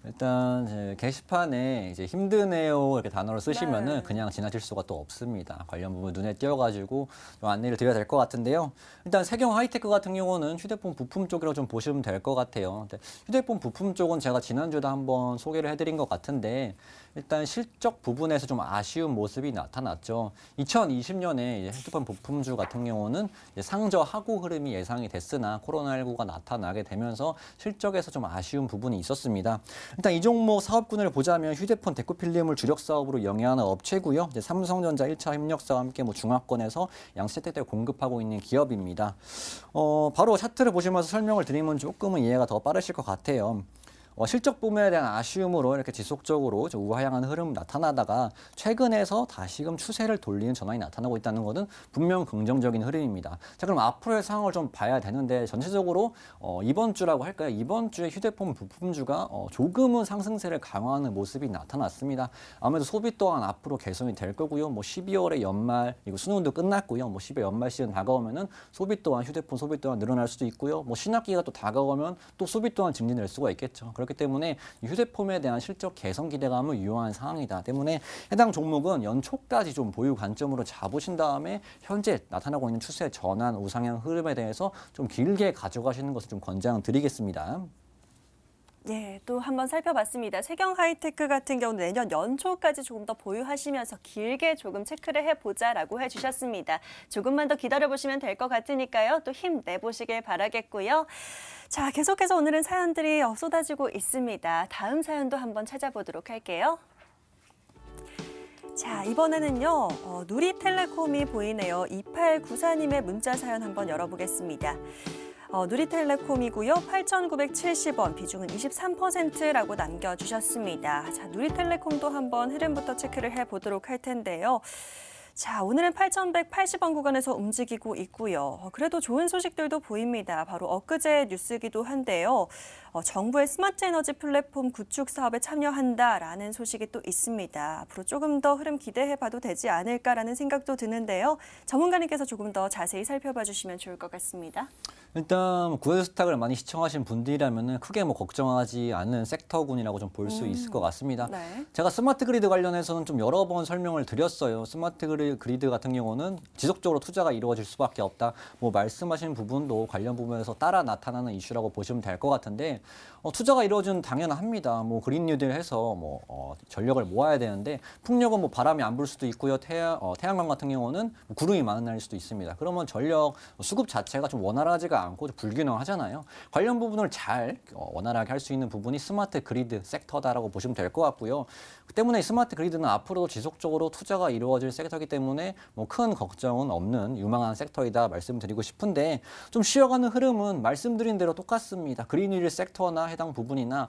일단 이제 게시판에 이제 힘드네요 이렇게 단어를 쓰시면은 네. 그냥 지나칠 수가 또 없습니다. 관련 부분 눈에 띄어가지고 좀 안내를 드려야 될 것 같은데요. 일단 세경 하이테크 같은 경우는 휴대폰 부품 쪽이라고 좀 보시면 될 것 같아요. 근데 휴대폰 부품 쪽은 제가 지난주에도 한번 소개를 해드린 것 같은데 일단 실적 부분에서 좀 아쉬운 모습이 나타났죠. 2020년에 핸드폰 부품주 같은 경우는 상저 하고 흐름이 예상이 됐으나 코로나19가 나타나게 되면서 실적에서 좀 아쉬운 부분이 있었습니다. 일단 이 종목 사업군을 보자면 휴대폰 데코필름을 주력 사업으로 영위하는 업체고요. 이제 삼성전자 1차 협력사와 함께 양세대대 양세대대 공급하고 있는 기업입니다. 바로 차트를 보시면서 설명을 드리면 조금은 이해가 더 빠르실 것 같아요. 실적 부분에 대한 아쉬움으로 이렇게 지속적으로 우하향한 흐름 나타나다가 최근에서 다시금 추세를 돌리는 전환이 나타나고 있다는 것은 분명 긍정적인 흐름입니다. 자, 그럼 앞으로의 상황을 좀 봐야 되는데 전체적으로 이번 주라고 할까요? 이번 주에 휴대폰 부품주가 조금은 상승세를 강화하는 모습이 나타났습니다. 아무래도 소비 또한 앞으로 개선이 될 거고요. 12월에 연말 이거 수능도 끝났고요. 12월 연말 시즌 다가오면은 휴대폰 소비 또한 늘어날 수도 있고요. 신학기가 또 다가오면 또 소비 또한 증진될 수가 있겠죠. 그렇기 때문에 휴대폰에 대한 실적 개선 기대감을 유효한 상황이다. 때문에 해당 종목은 연초까지 좀 보유 관점으로 잡으신 다음에 현재 나타나고 있는 추세 전환, 우상향 흐름에 대해서 좀 길게 가져가시는 것을 좀 권장드리겠습니다. 예, 또 한번 살펴봤습니다. 세경 하이테크 같은 경우는 내년 연초까지 조금 더 보유하시면서 길게 조금 체크를 해보자라고 해주셨습니다. 조금만 더 기다려보시면 될 것 같으니까요. 또 힘내보시길 바라겠고요. 자, 계속해서 오늘은 사연들이 쏟아지고 있습니다. 다음 사연도 한번 찾아보도록 할게요. 자, 이번에는요, 누리텔레콤이 보이네요. 2894님의 문자 사연 한번 열어보겠습니다. 누리텔레콤이고요. 8,970원, 비중은 23%라고 남겨주셨습니다. 자, 누리텔레콤도 한번 흐름부터 체크를 해보도록 할 텐데요. 자, 오늘은 8,180원 구간에서 움직이고 있고요. 그래도 좋은 소식들도 보입니다. 바로 엊그제 뉴스이기도 한데요. 정부의 스마트 에너지 플랫폼 구축 사업에 참여한다라는 소식이 또 있습니다. 앞으로 조금 더 흐름 기대해봐도 되지 않을까라는 생각도 드는데요. 전문가님께서 조금 더 자세히 살펴봐 주시면 좋을 것 같습니다. 일단 구해스탁을 많이 시청하신 분들이라면 크게 뭐 걱정하지 않는 섹터군이라고 좀 볼 수 있을 것 같습니다. 네. 제가 스마트 그리드 관련해서는 좀 여러 번 설명을 드렸어요. 스마트 그리드 같은 경우는 지속적으로 투자가 이루어질 수밖에 없다. 뭐 말씀하신 부분도 관련 부분에서 따라 나타나는 이슈라고 보시면 될 것 같은데 투자가 이루어지는 당연합니다. 뭐 그린 뉴딜 해서 전력을 모아야 되는데 풍력은 뭐 바람이 안 불 수도 있고요. 태양광 같은 경우는 구름이 많은 날일 수도 있습니다. 그러면 전력 수급 자체가 좀 원활하지가 않고 좀 불균형하잖아요. 관련 부분을 잘 원활하게 할 수 있는 부분이 스마트 그리드 섹터다라고 보시면 될 것 같고요. 그 때문에 스마트 그리드는 앞으로도 지속적으로 투자가 이루어질 섹터이기 때문에 뭐 큰 걱정은 없는 유망한 섹터이다 말씀드리고 싶은데 좀 쉬어가는 흐름은 말씀드린 대로 똑같습니다. 그린윌 섹터나 해당 부분이나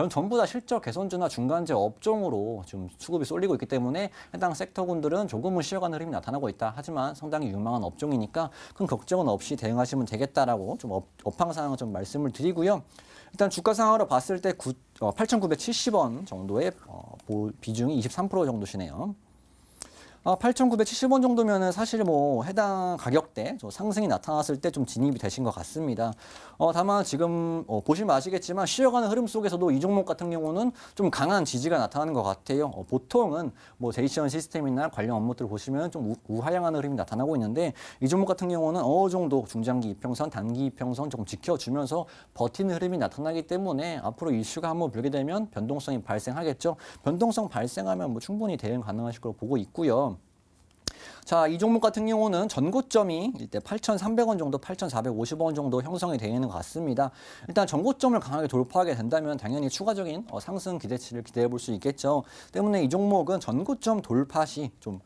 전부 다 실적 개선주나 중간재 업종으로 좀 수급이 쏠리고 있기 때문에 해당 섹터군들은 조금은 쉬어가는 흐름이 나타나고 있다. 하지만 상당히 유망한 업종이니까 큰 걱정은 없이 대응하시면 되겠다라고 좀 업황 상황을 좀 말씀을 드리고요. 일단 주가 상황으로 봤을 때 8,970원 정도의 비중이 23% 정도시네요. 8,970원 정도면은 사실 뭐 해당 가격대 상승이 나타났을 때 좀 진입이 되신 것 같습니다. 다만 지금 보시면 아시겠지만 쉬어가는 흐름 속에서도 이 종목 같은 경우는 좀 강한 지지가 나타나는 것 같아요. 보통은 뭐 제이션 시스템이나 관련 업무들을 보시면 좀 우하향하는 흐름이 나타나고 있는데 이 종목 같은 경우는 어느 정도 중장기 이평선, 단기 이평선 조금 지켜주면서 버티는 흐름이 나타나기 때문에 앞으로 이슈가 한번 불게 되면 변동성이 발생하겠죠. 변동성 발생하면 뭐 충분히 대응 가능하실 거로 보고 있고요. 자, 이 종목 같은 경우는 전고점이 이때 8,300원 정도, 8,450원 정도 형성이 되어 있는 것 같습니다. 일단 전고점을 강하게 돌파하게 된다면 당연히 추가적인 상승 기대치를 기대해 볼 수 있겠죠. 때문에 이 종목은 전고점 돌파 시 좀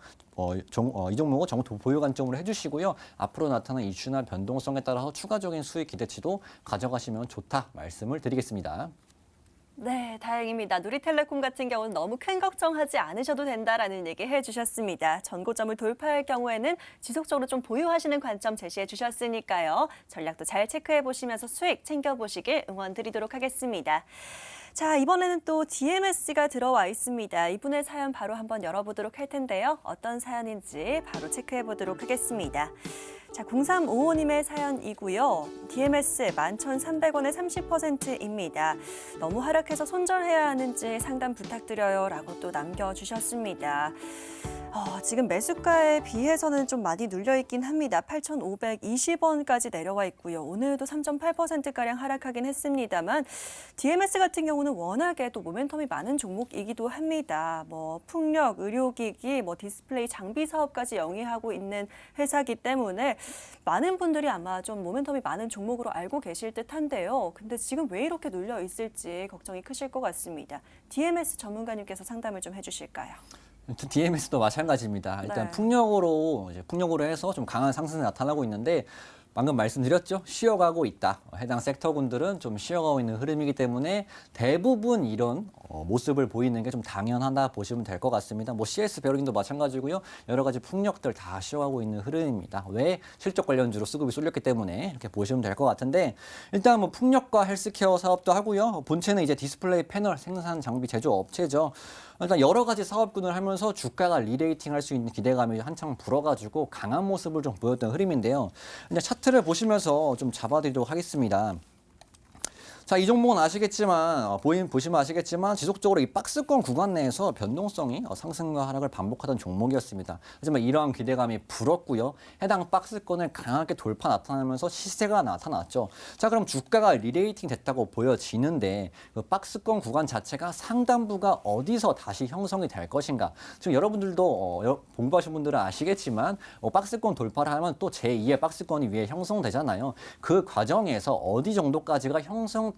이 종목은 정도 보유 관점으로 해주시고요. 앞으로 나타나는 이슈나 변동성에 따라서 추가적인 수익 기대치도 가져가시면 좋다 말씀을 드리겠습니다. 네, 다행입니다. 누리텔레콤 같은 경우는 너무 큰 걱정하지 않으셔도 된다라는 얘기 해주셨습니다. 전고점을 돌파할 경우에는 지속적으로 좀 보유하시는 관점 제시해 주셨으니까요. 전략도 잘 체크해 보시면서 수익 챙겨보시길 응원드리도록 하겠습니다. 자, 이번에는 또 DMS가 들어와 있습니다. 이분의 사연 바로 한번 열어보도록 할 텐데요. 어떤 사연인지 바로 체크해 보도록 하겠습니다. 자, 0355님의 사연이고요. DMS 11,300원에 30%입니다. 너무 하락해서 손절해야 하는지 상담 부탁드려요 라고 또 남겨주셨습니다. 지금 매수가에 비해서는 좀 많이 눌려있긴 합니다. 8,520원까지 내려와 있고요. 오늘도 3.8%가량 하락하긴 했습니다만 DMS 같은 경우는 워낙에 또 모멘텀이 많은 종목이기도 합니다. 뭐 풍력, 의료기기, 뭐 디스플레이 장비 사업까지 영위하고 있는 회사이기 때문에 많은 분들이 아마 좀 모멘텀이 많은 종목으로 알고 계실 듯한데요. 근데 지금 왜 이렇게 눌려 있을지 걱정이 크실 것 같습니다. DMS 전문가님께서 상담을 좀 해주실까요? DMS도 마찬가지입니다. 일단 네. 풍력으로 해서 좀 강한 상승이 나타나고 있는데 방금 말씀드렸죠. 쉬어가고 있다. 해당 섹터군들은 좀 쉬어가고 있는 흐름이기 때문에 대부분 이런 모습을 보이는 게 좀 당연하다 보시면 될 것 같습니다. 뭐 CS 베어링도 마찬가지고요. 여러 가지 풍력들 다 쉬어가고 있는 흐름입니다. 왜? 실적 관련주로 수급이 쏠렸기 때문에 이렇게 보시면 될 것 같은데 일단 뭐 풍력과 헬스케어 사업도 하고요. 본체는 이제 디스플레이 패널 생산 장비 제조 업체죠. 일단 여러 가지 사업군을 하면서 주가가 리레이팅 할 수 있는 기대감이 한창 불어가지고 강한 모습을 좀 보였던 흐름인데요. 이제 차트를 보시면서 좀 잡아드리도록 하겠습니다. 자, 이 종목은 아시겠지만 보시면 아시겠지만 지속적으로 이 박스권 구간 내에서 변동성이 상승과 하락을 반복하던 종목이었습니다. 하지만 이러한 기대감이 불었고요. 해당 박스권을 강하게 돌파 나타나면서 시세가 나타났죠. 자, 그럼 주가가 리레이팅 됐다고 보여지는데 그 박스권 구간 자체가 상단부가 어디서 다시 형성이 될 것인가? 지금 여러분들도 공부하신 분들은 아시겠지만 박스권 돌파를 하면 또 제2의 박스권이 위에 형성되잖아요. 그 과정에서 어디 정도까지가 형성되었는지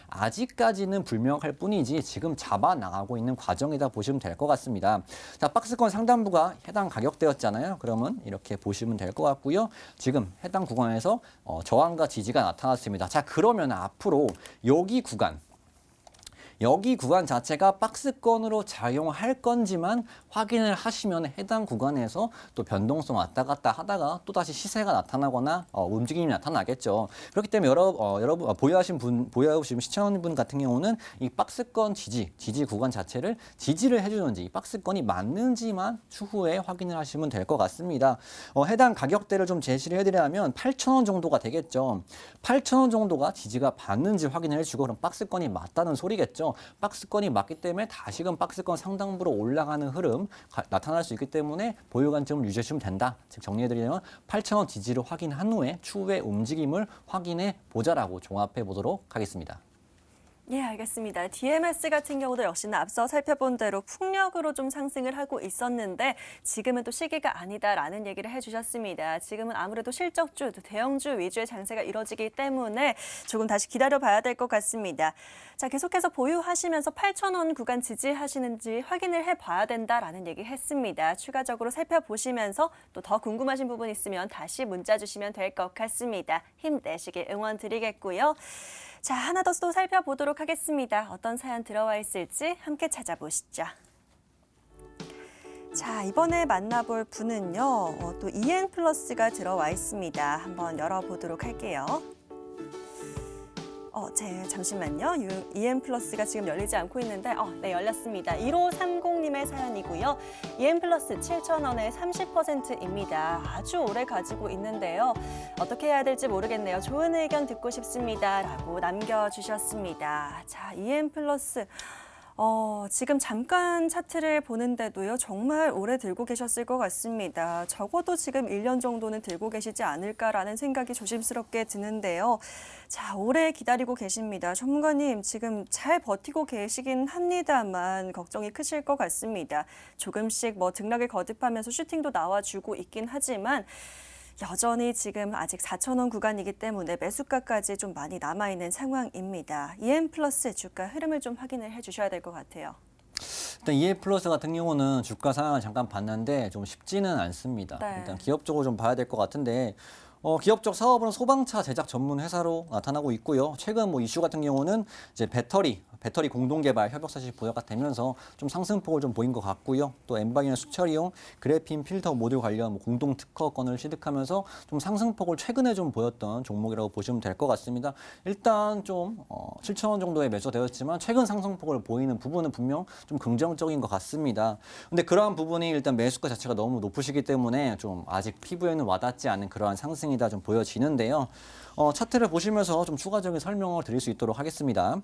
아직까지는 불명확할 뿐이지 지금 잡아 나가고 있는 과정이다 보시면 될 것 같습니다. 자, 박스권 상단부가 해당 가격대였잖아요. 그러면 이렇게 보시면 될 것 같고요. 지금 해당 구간에서 저항과 지지가 나타났습니다. 자, 그러면 앞으로 여기 구간 자체가 박스권으로 작용할 건지만 확인을 하시면 해당 구간에서 또 변동성 왔다 갔다 하다가 또 다시 시세가 나타나거나 움직임이 나타나겠죠. 그렇기 때문에 여러분 보유하신 시청자분 같은 경우는 이 박스권 지지 구간 자체를 지지를 해주는지 이 박스권이 맞는지만 추후에 확인을 하시면 될 것 같습니다. 해당 가격대를 좀 제시를 해드리자면 8,000원 정도가 되겠죠. 8,000원 정도가 지지가 받는지 확인을 해주고 그럼 박스권이 맞다는 소리겠죠. 박스권이 맞기 때문에 다시금 박스권 상단부로 올라가는 흐름 나타날 수 있기 때문에 보유 관점을 유지하시면 된다. 즉 정리해드리면 8,000원 지지를 확인한 후에 추후의 움직임을 확인해 보자라고 종합해 보도록 하겠습니다. 예, 알겠습니다. DMS 같은 경우도 역시나 앞서 살펴본 대로 풍력으로 좀 상승을 하고 있었는데 지금은 또 시기가 아니다라는 얘기를 해주셨습니다. 지금은 아무래도 실적주, 또 대형주 위주의 장세가 이뤄지기 때문에 조금 다시 기다려봐야 될 것 같습니다. 자, 계속해서 보유하시면서 8,000원 구간 지지하시는지 확인을 해봐야 된다라는 얘기 했습니다. 추가적으로 살펴보시면서 또 더 궁금하신 부분 있으면 다시 문자 주시면 될 것 같습니다. 힘내시길 응원 드리겠고요. 자, 하나 더 또 살펴보도록 하겠습니다. 어떤 사연 들어와 있을지 함께 찾아보시죠. 자, 이번에 만나볼 분은요. 또 EN플러스가 들어와 있습니다. 한번 열어보도록 할게요. 잠시만요. EN플러스가 지금 열리지 않고 있는데 네, 열렸습니다. 1530님의 사연이고요. EN플러스 7,000원에 30%입니다. 아주 오래 가지고 있는데요. 어떻게 해야 될지 모르겠네요. 좋은 의견 듣고 싶습니다. 라고 남겨주셨습니다. 자, EN플러스 지금 잠깐 차트를 보는데도요. 정말 오래 들고 계셨을 것 같습니다. 적어도 지금 1년 정도는 들고 계시지 않을까라는 생각이 조심스럽게 드는데요. 자, 오래 기다리고 계십니다. 전문가님, 지금 잘 버티고 계시긴 합니다만 걱정이 크실 것 같습니다. 조금씩 등락을 거듭하면서 슈팅도 나와주고 있긴 하지만 여전히 지금 아직 4,000원 구간이기 때문에 매수가까지 좀 많이 남아있는 상황입니다. EN플러스 주가 흐름을 좀 확인을 해주셔야 될 것 같아요. 일단 EN플러스 같은 경우는 주가 상황을 잠깐 봤는데 좀 쉽지는 않습니다. 네. 일단 기업적으로 좀 봐야 될 것 같은데 기업적 사업은 소방차 제작 전문 회사로 나타나고 있고요. 최근 이슈 같은 경우는 이제 배터리 공동 개발 협력 사실 부여가 되면서 좀 상승폭을 좀 보인 것 같고요. 또 엠바이나 수처리용 그래핀 필터 모듈 관련 공동 특허권을 취득하면서 좀 상승폭을 최근에 좀 보였던 종목이라고 보시면 될 것 같습니다. 일단 좀 7,000원 정도에 매수되었지만 최근 상승폭을 보이는 부분은 분명 좀 긍정적인 것 같습니다. 근데 그러한 부분이 일단 매수가 자체가 너무 높으시기 때문에 좀 아직 피부에는 와닿지 않은 그러한 상승이다 좀 보여지는데요. 차트를 보시면서 좀 추가적인 설명을 드릴 수 있도록 하겠습니다.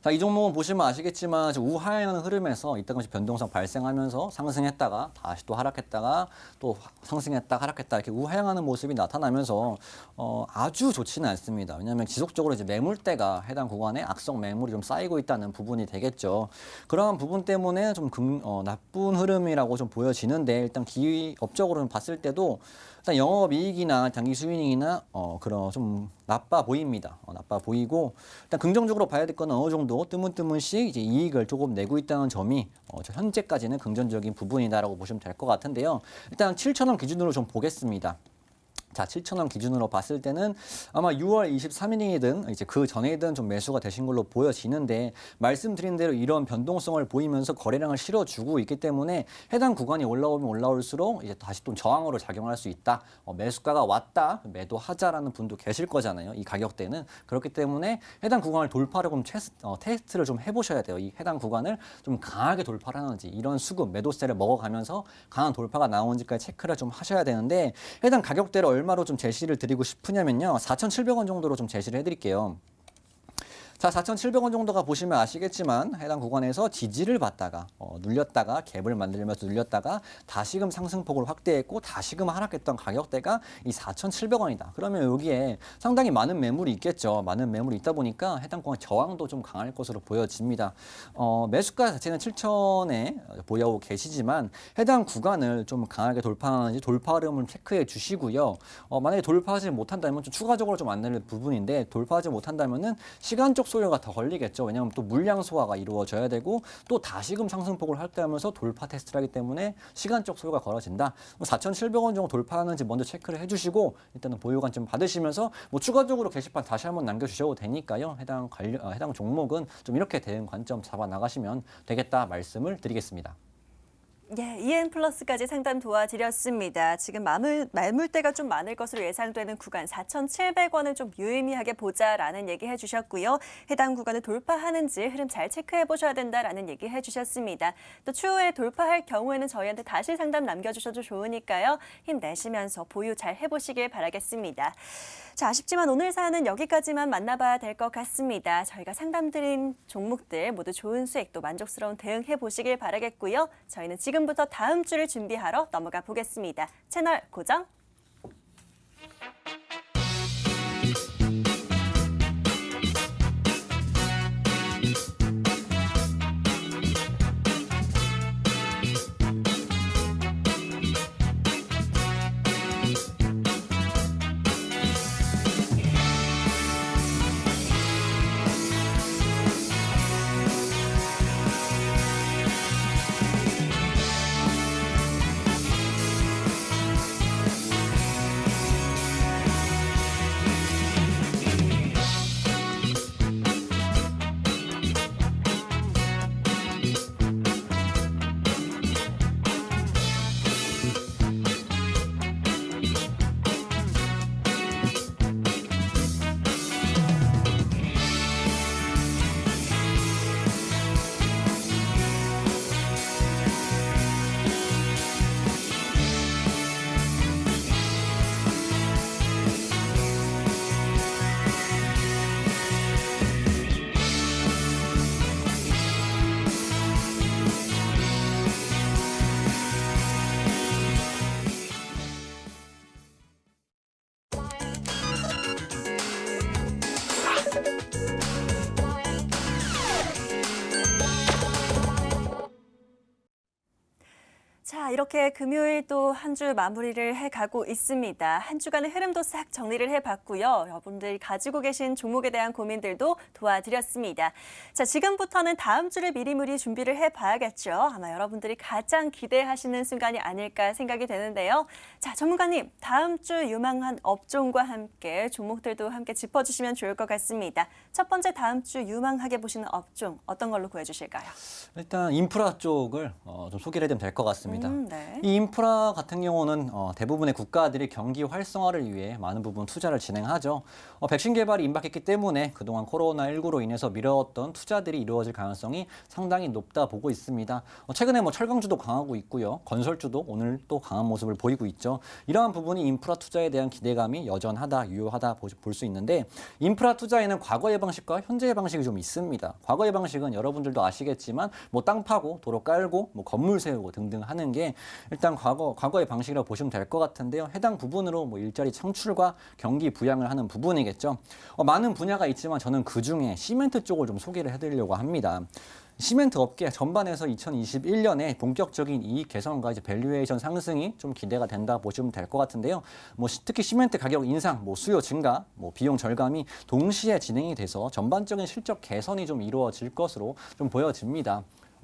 자, 이 종목은 보시면 아시겠지만 우하향하는 흐름에서 이따금씩 변동성 발생하면서 상승했다가 다시 또 하락했다가 또 상승했다가 하락했다 이렇게 우하향하는 모습이 나타나면서 아주 좋지는 않습니다. 왜냐하면 지속적으로 이제 매물대가 해당 구간에 악성 매물이 좀 쌓이고 있다는 부분이 되겠죠. 그러한 부분 때문에 좀 나쁜 흐름이라고 좀 보여지는데 일단 기업적으로는 봤을 때도 일단 영업이익이나 단기 수익이나 그런 좀 나빠 보입니다. 나빠 보이고 일단 긍정적으로 봐야 될 거는 어느 정도 뜨문뜨문씩 이제 이익을 조금 내고 있다는 점이 현재까지는 긍정적인 부분이다라고 보시면 될 것 같은데요. 일단 7,000원 기준으로 좀 보겠습니다. 자, 7,000원 기준으로 봤을 때는 아마 6월 23일이든 이제 그 전에든 좀 매수가 되신 걸로 보여지는데 말씀드린 대로 이런 변동성을 보이면서 거래량을 실어주고 있기 때문에 해당 구간이 올라오면 올라올수록 이제 다시 또 저항으로 작용할 수 있다. 매수가가 왔다. 매도하자라는 분도 계실 거잖아요. 이 가격대는. 그렇기 때문에 해당 구간을 돌파를 좀 테스트를 좀 해보셔야 돼요. 이 해당 구간을 좀 강하게 돌파를 하는지 이런 수급 매도세를 먹어가면서 강한 돌파가 나오는지까지 체크를 좀 하셔야 되는데 해당 가격대를 얼마로 좀 제시를 드리고 싶으냐면요. 4,700원 정도로 좀 제시를 해드릴게요. 자, 4,700원 정도가 보시면 아시겠지만 해당 구간에서 지지를 받다가 눌렸다가 갭을 만들면서 눌렸다가 다시금 상승폭을 확대했고 다시금 하락했던 가격대가 이 4,700원이다. 그러면 여기에 상당히 많은 매물이 있겠죠. 많은 매물이 있다 보니까 해당 구간 저항도 좀 강할 것으로 보여집니다. 매수가 자체는 7,000에 보유하고 계시지만 해당 구간을 좀 강하게 돌파하는지 돌파 흐름을 체크해 주시고요. 만약에 돌파하지 못한다면 좀 추가적으로 좀 안내를 부분인데 돌파하지 못한다면은 시간적 소요가 더 걸리겠죠. 왜냐하면 또 물량 소화가 이루어져야 되고 또 다시금 상승폭을 확대하면서 돌파 테스트를 하기 때문에 시간적 소요가 걸어진다. 4,700원 정도 돌파하는지 먼저 체크를 해주시고 일단은 보유 관점 받으시면서 뭐 추가적으로 게시판 다시 한번 남겨주셔도 되니까요. 해당 종목은 좀 이렇게 대응 관점 잡아 나가시면 되겠다 말씀을 드리겠습니다. 예, EN플러스까지 상담 도와드렸습니다. 지금 매물대가 좀 많을 것으로 예상되는 구간 4,700원을 좀 유의미하게 보자라는 얘기 해주셨고요. 해당 구간을 돌파하는지 흐름 잘 체크해 보셔야 된다라는 얘기 해주셨습니다. 또 추후에 돌파할 경우에는 저희한테 다시 상담 남겨주셔도 좋으니까요. 힘내시면서 보유 잘 해보시길 바라겠습니다. 자, 아쉽지만 오늘 사안은 여기까지만 만나봐야 될 것 같습니다. 저희가 상담드린 종목들 모두 좋은 수익 또 만족스러운 대응해 보시길 바라겠고요. 저희는 지금부터 다음 주를 준비하러 넘어가 보겠습니다. 채널 고정. 자, 이렇게 금요일 또 한 주 마무리를 해가고 있습니다. 한 주간의 흐름도 싹 정리를 해봤고요. 여러분들이 가지고 계신 종목에 대한 고민들도 도와드렸습니다. 자, 지금부터는 다음 주를 미리미리 준비를 해봐야겠죠. 아마 여러분들이 가장 기대하시는 순간이 아닐까 생각이 되는데요. 자, 전문가님, 다음 주 유망한 업종과 함께 종목들도 함께 짚어주시면 좋을 것 같습니다. 첫 번째 다음 주 유망하게 보시는 업종 어떤 걸로 구해주실까요? 일단 인프라 쪽을 좀 소개를 해드리면 될 것 같습니다. 네. 이 인프라 같은 경우는 대부분의 국가들이 경기 활성화를 위해 많은 부분 투자를 진행하죠. 백신 개발이 임박했기 때문에 그동안 코로나19로 인해서 미뤄왔던 투자들이 이루어질 가능성이 상당히 높다 보고 있습니다. 최근에 철강주도 강하고 있고요. 건설주도 오늘 또 강한 모습을 보이고 있죠. 이러한 부분이 인프라 투자에 대한 기대감이 여전하다, 유효하다 볼 수 있는데 인프라 투자에는 과거의 방식과 현재의 방식이 좀 있습니다. 과거의 방식은 여러분들도 아시겠지만 땅 파고 도로 깔고 건물 세우고 등등 하는 게 일단 과거의 방식이라고 보시면 될 것 같은데요. 해당 부분으로 일자리 창출과 경기 부양을 하는 부분이겠죠. 많은 분야가 있지만 저는 그중에 시멘트 쪽을 좀 소개를 해드리려고 합니다. 시멘트 업계 전반에서 2021년에 본격적인 이익 개선과 밸류에이션 상승이 좀 기대가 된다 보시면 될 것 같은데요. 특히 시멘트 가격 인상, 수요 증가, 비용 절감이 동시에 진행이 돼서 전반적인 실적 개선이 좀 이루어질 것으로 좀 보여집니다.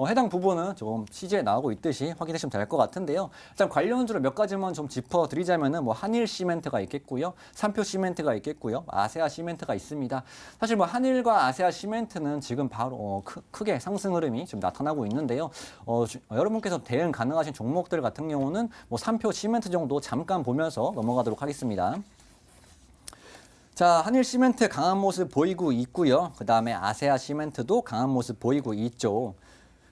해당 부분은 좀 CG에 나오고 있듯이 확인하시면 될 것 같은데요. 일단 관련주를 몇 가지만 좀 짚어드리자면은 한일 시멘트가 있겠고요, 삼표 시멘트가 있겠고요, 아세아 시멘트가 있습니다. 사실 한일과 아세아 시멘트는 지금 바로 크게 상승 흐름이 지금 나타나고 있는데요. 여러분께서 대응 가능하신 종목들 같은 경우는 삼표 시멘트 정도 잠깐 보면서 넘어가도록 하겠습니다. 자, 한일 시멘트 강한 모습 보이고 있고요. 그 다음에 아세아 시멘트도 강한 모습 보이고 있죠.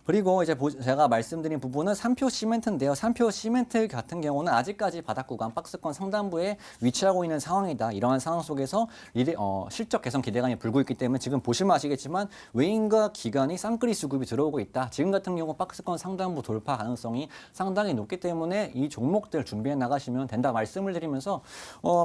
그리고 이제 제가 말씀드린 부분은 3표 시멘트인데요. 3표 시멘트 같은 경우는 아직까지 바닥 구간 박스권 상단부에 위치하고 있는 상황이다. 이러한 상황 속에서 실적 개선 기대감이 불고 있기 때문에 지금 보시면 아시겠지만 외인과 기관이 쌍끌이 수급이 들어오고 있다. 지금 같은 경우 박스권 상단부 돌파 가능성이 상당히 높기 때문에 이 종목들 준비해 나가시면 된다 말씀을 드리면서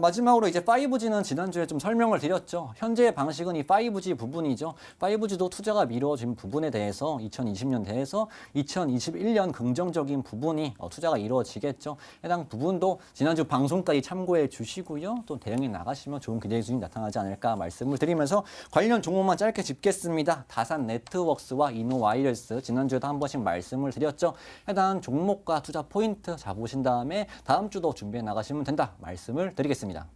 마지막으로 이제 5G는 지난주에 좀 설명을 드렸죠. 현재의 방식은 이 5G 부분이죠. 5G도 투자가 미뤄진 부분에 대해서 2020년 대해서 2021년 긍정적인 부분이 투자가 이루어지겠죠. 해당 부분도 지난주 방송까지 참고해 주시고요. 또 대응해 나가시면 좋은 기대 수준이 나타나지 않을까 말씀을 드리면서 관련 종목만 짧게 짚겠습니다. 다산 네트워크스와 이노와이러스 지난주에도 한 번씩 말씀을 드렸죠. 해당 종목과 투자 포인트 잡으신 다음에 다음 주도 준비해 나가시면 된다 말씀을 드리겠습니다.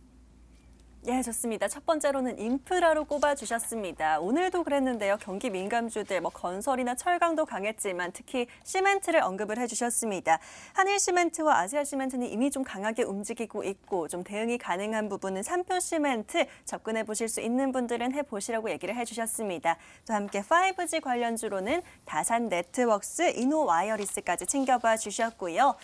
예, 좋습니다. 첫 번째로는 인프라로 꼽아주셨습니다. 오늘도 그랬는데요. 경기 민감주들, 건설이나 철강도 강했지만 특히 시멘트를 언급을 해주셨습니다. 한일시멘트와 아시아시멘트는 이미 좀 강하게 움직이고 있고 좀 대응이 가능한 부분은 3표 시멘트 접근해 보실 수 있는 분들은 해보시라고 얘기를 해주셨습니다. 또 함께 5G 관련주로는 다산 네트워크스, 이노와이어리스까지 챙겨봐 주셨고요.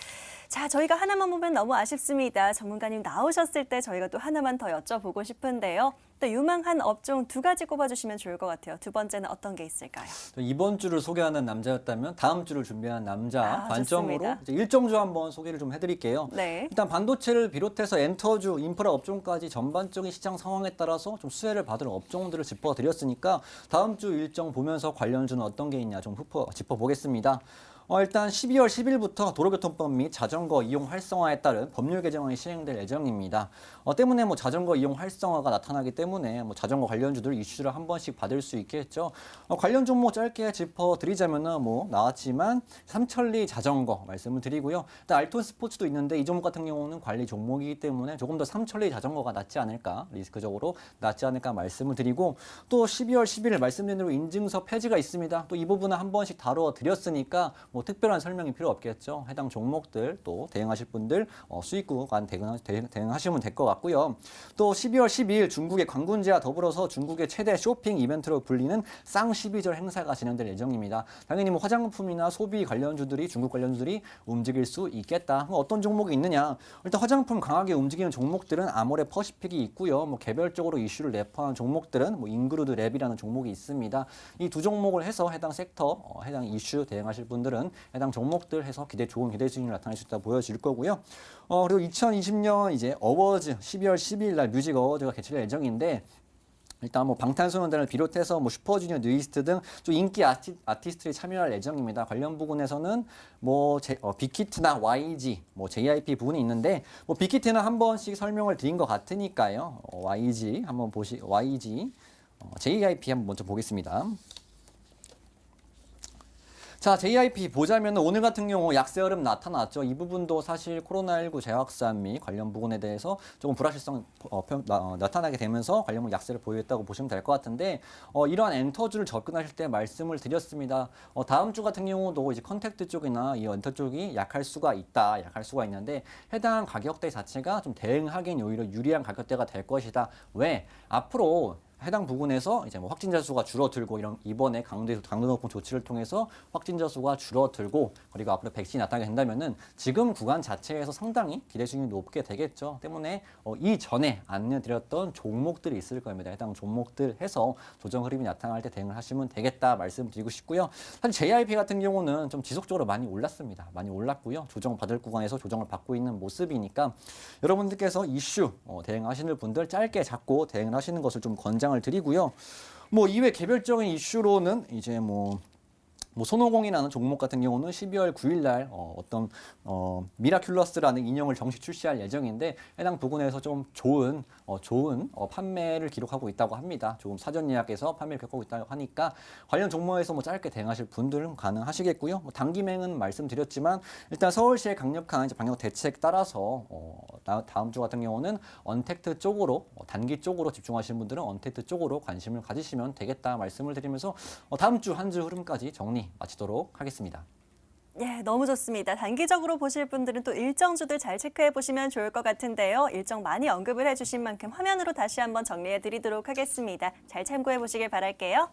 자, 저희가 하나만 보면 너무 아쉽습니다. 전문가님 나오셨을 때 저희가 또 하나만 더 여쭤보고 싶은데요. 또 유망한 업종 2가지 꼽아주시면 좋을 것 같아요. 두 번째는 어떤 게 있을까요? 이번 주를 소개하는 남자였다면 다음 주를 준비한 남자 관점으로 이제 일정주 한번 소개를 좀 해드릴게요. 네. 일단 반도체를 비롯해서 엔터주, 인프라 업종까지 전반적인 시장 상황에 따라서 좀 수혜를 받을 업종들을 짚어드렸으니까 다음 주 일정 보면서 관련주는 어떤 게 있냐 좀 짚어보겠습니다. 일단 12월 10일부터 도로교통법 및 자전거 이용 활성화에 따른 법률 개정안이 시행될 예정입니다. 때문에 자전거 이용 활성화가 나타나기 때문에 자전거 관련주들 이슈를 한 번씩 받을 수 있겠죠. 관련 종목 짧게 짚어드리자면은 나왔지만 삼천리 자전거 말씀을 드리고요. 일단 알톤 스포츠도 있는데 이 종목 같은 경우는 관리 종목이기 때문에 조금 더 삼천리 자전거가 낫지 않을까, 리스크적으로 낫지 않을까 말씀을 드리고 또 12월 11일 말씀드린 대로 인증서 폐지가 있습니다. 또 이 부분은 한 번씩 다뤄드렸으니까 특별한 설명이 필요 없겠죠. 해당 종목들 또 대응하실 분들 수익 구간 대응하시면 될 것 같고요. 또 12월 12일 중국의 관군제와 더불어서 중국의 최대 쇼핑 이벤트로 불리는 쌍12절 행사가 진행될 예정입니다. 당연히 화장품이나 소비 관련주들이 중국 관련주들이 움직일 수 있겠다. 어떤 종목이 있느냐? 일단 화장품 강하게 움직이는 종목들은 아모레 퍼시픽이 있고요. 개별적으로 이슈를 내포하는 종목들은 인그루드 랩이라는 종목이 있습니다. 이 두 종목을 해서 해당 섹터, 해당 이슈 대응하실 분들은 해당 종목들 해서 좋은 기대 수익을 나타낼 수 있다 보여질 거고요. 그리고 2020년 이제 어워즈 12월 12일 날 뮤직 어워즈가 개최될 예정인데 일단 방탄소년단을 비롯해서 슈퍼주니어, 뉴이스트 등 좀 인기 아티스트들이 참여할 예정입니다. 관련 부분에서는 빅히트나 YG, JYP 부분이 있는데 빅히트는 한 번씩 설명을 드린 것 같으니까요. YG 한번 YG, JYP 한번 먼저 보겠습니다. 자, JYP 보자면 오늘 같은 경우 약세 흐름 나타났죠. 이 부분도 사실 코로나19 재확산 및 관련 부분에 대해서 조금 불확실성 나타나게 되면서 관련 약세를 보였다고 보시면 될 것 같은데 이러한 엔터주를 접근하실 때 말씀을 드렸습니다. 다음 주 같은 경우도 이제 컨택트 쪽이나 이 엔터 쪽이 약할 수가 있는데 해당 가격대 자체가 좀 대응하기엔 오히려 유리한 가격대가 될 것이다. 왜? 앞으로 해당 부분에서 이제 확진자 수가 줄어들고 이번에 강도 높은 조치를 통해서 확진자 수가 줄어들고 그리고 앞으로 백신이 나타나게 된다면은 지금 구간 자체에서 상당히 기대 수익이 높게 되겠죠. 때문에 이전에 안내드렸던 종목들이 있을 겁니다. 해당 종목들 해서 조정 흐름이 나타날 때 대응을 하시면 되겠다 말씀드리고 싶고요. 사실 JYP 같은 경우는 좀 지속적으로 많이 올랐습니다. 많이 올랐고요. 조정 받을 구간에서 조정을 받고 있는 모습이니까 여러분들께서 이슈 대응하시는 분들 짧게 잡고 대응을 하시는 것을 좀 권장을 드리고요. 이외 개별적인 이슈로는 이제 손오공이라는 종목 같은 경우는 12월 9일 날 어떤 미라큘러스라는 인형을 정식 출시할 예정인데 해당 부분에서 좀 좋은 판매를 기록하고 있다고 합니다. 조금 사전 예약해서 판매를 겪고 있다고 하니까 관련 종목에서 짧게 대응하실 분들은 가능하시겠고요. 단기맹은 말씀드렸지만 일단 서울시의 강력한 이제 방역 대책 따라서 다음 주 같은 경우는 언택트 쪽으로 단기 쪽으로 집중하시는 분들은 언택트 쪽으로 관심을 가지시면 되겠다 말씀을 드리면서 다음 주 한 주 흐름까지 정리 마치도록 하겠습니다. 예, 너무 좋습니다. 단기적으로 보실 분들은 또 일정주들 잘 체크해 보시면 좋을 것 같은데요. 일정 많이 언급을 해주신 만큼 화면으로 다시 한번 정리해 드리도록 하겠습니다. 잘 참고해 보시길 바랄게요.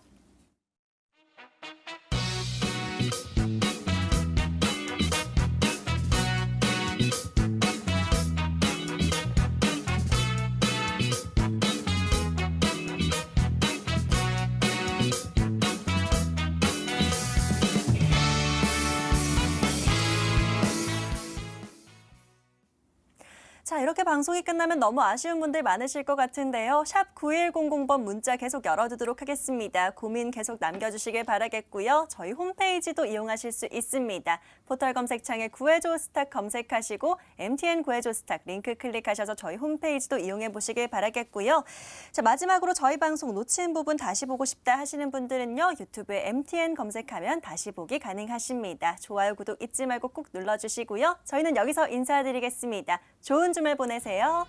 자, 이렇게 방송이 끝나면 너무 아쉬운 분들 많으실 것 같은데요. 샵 9100번 문자 계속 열어두도록 하겠습니다. 고민 계속 남겨주시길 바라겠고요. 저희 홈페이지도 이용하실 수 있습니다. 포털 검색창에 구해줘 스탁 검색하시고 MTN 구해줘 스탁 링크 클릭하셔서 저희 홈페이지도 이용해 보시길 바라겠고요. 자, 마지막으로 저희 방송 놓친 부분 다시 보고 싶다 하시는 분들은요. 유튜브에 MTN 검색하면 다시 보기 가능하십니다. 좋아요, 구독 잊지 말고 꼭 눌러주시고요. 저희는 여기서 인사드리겠습니다. 좋은 주말 보내세요.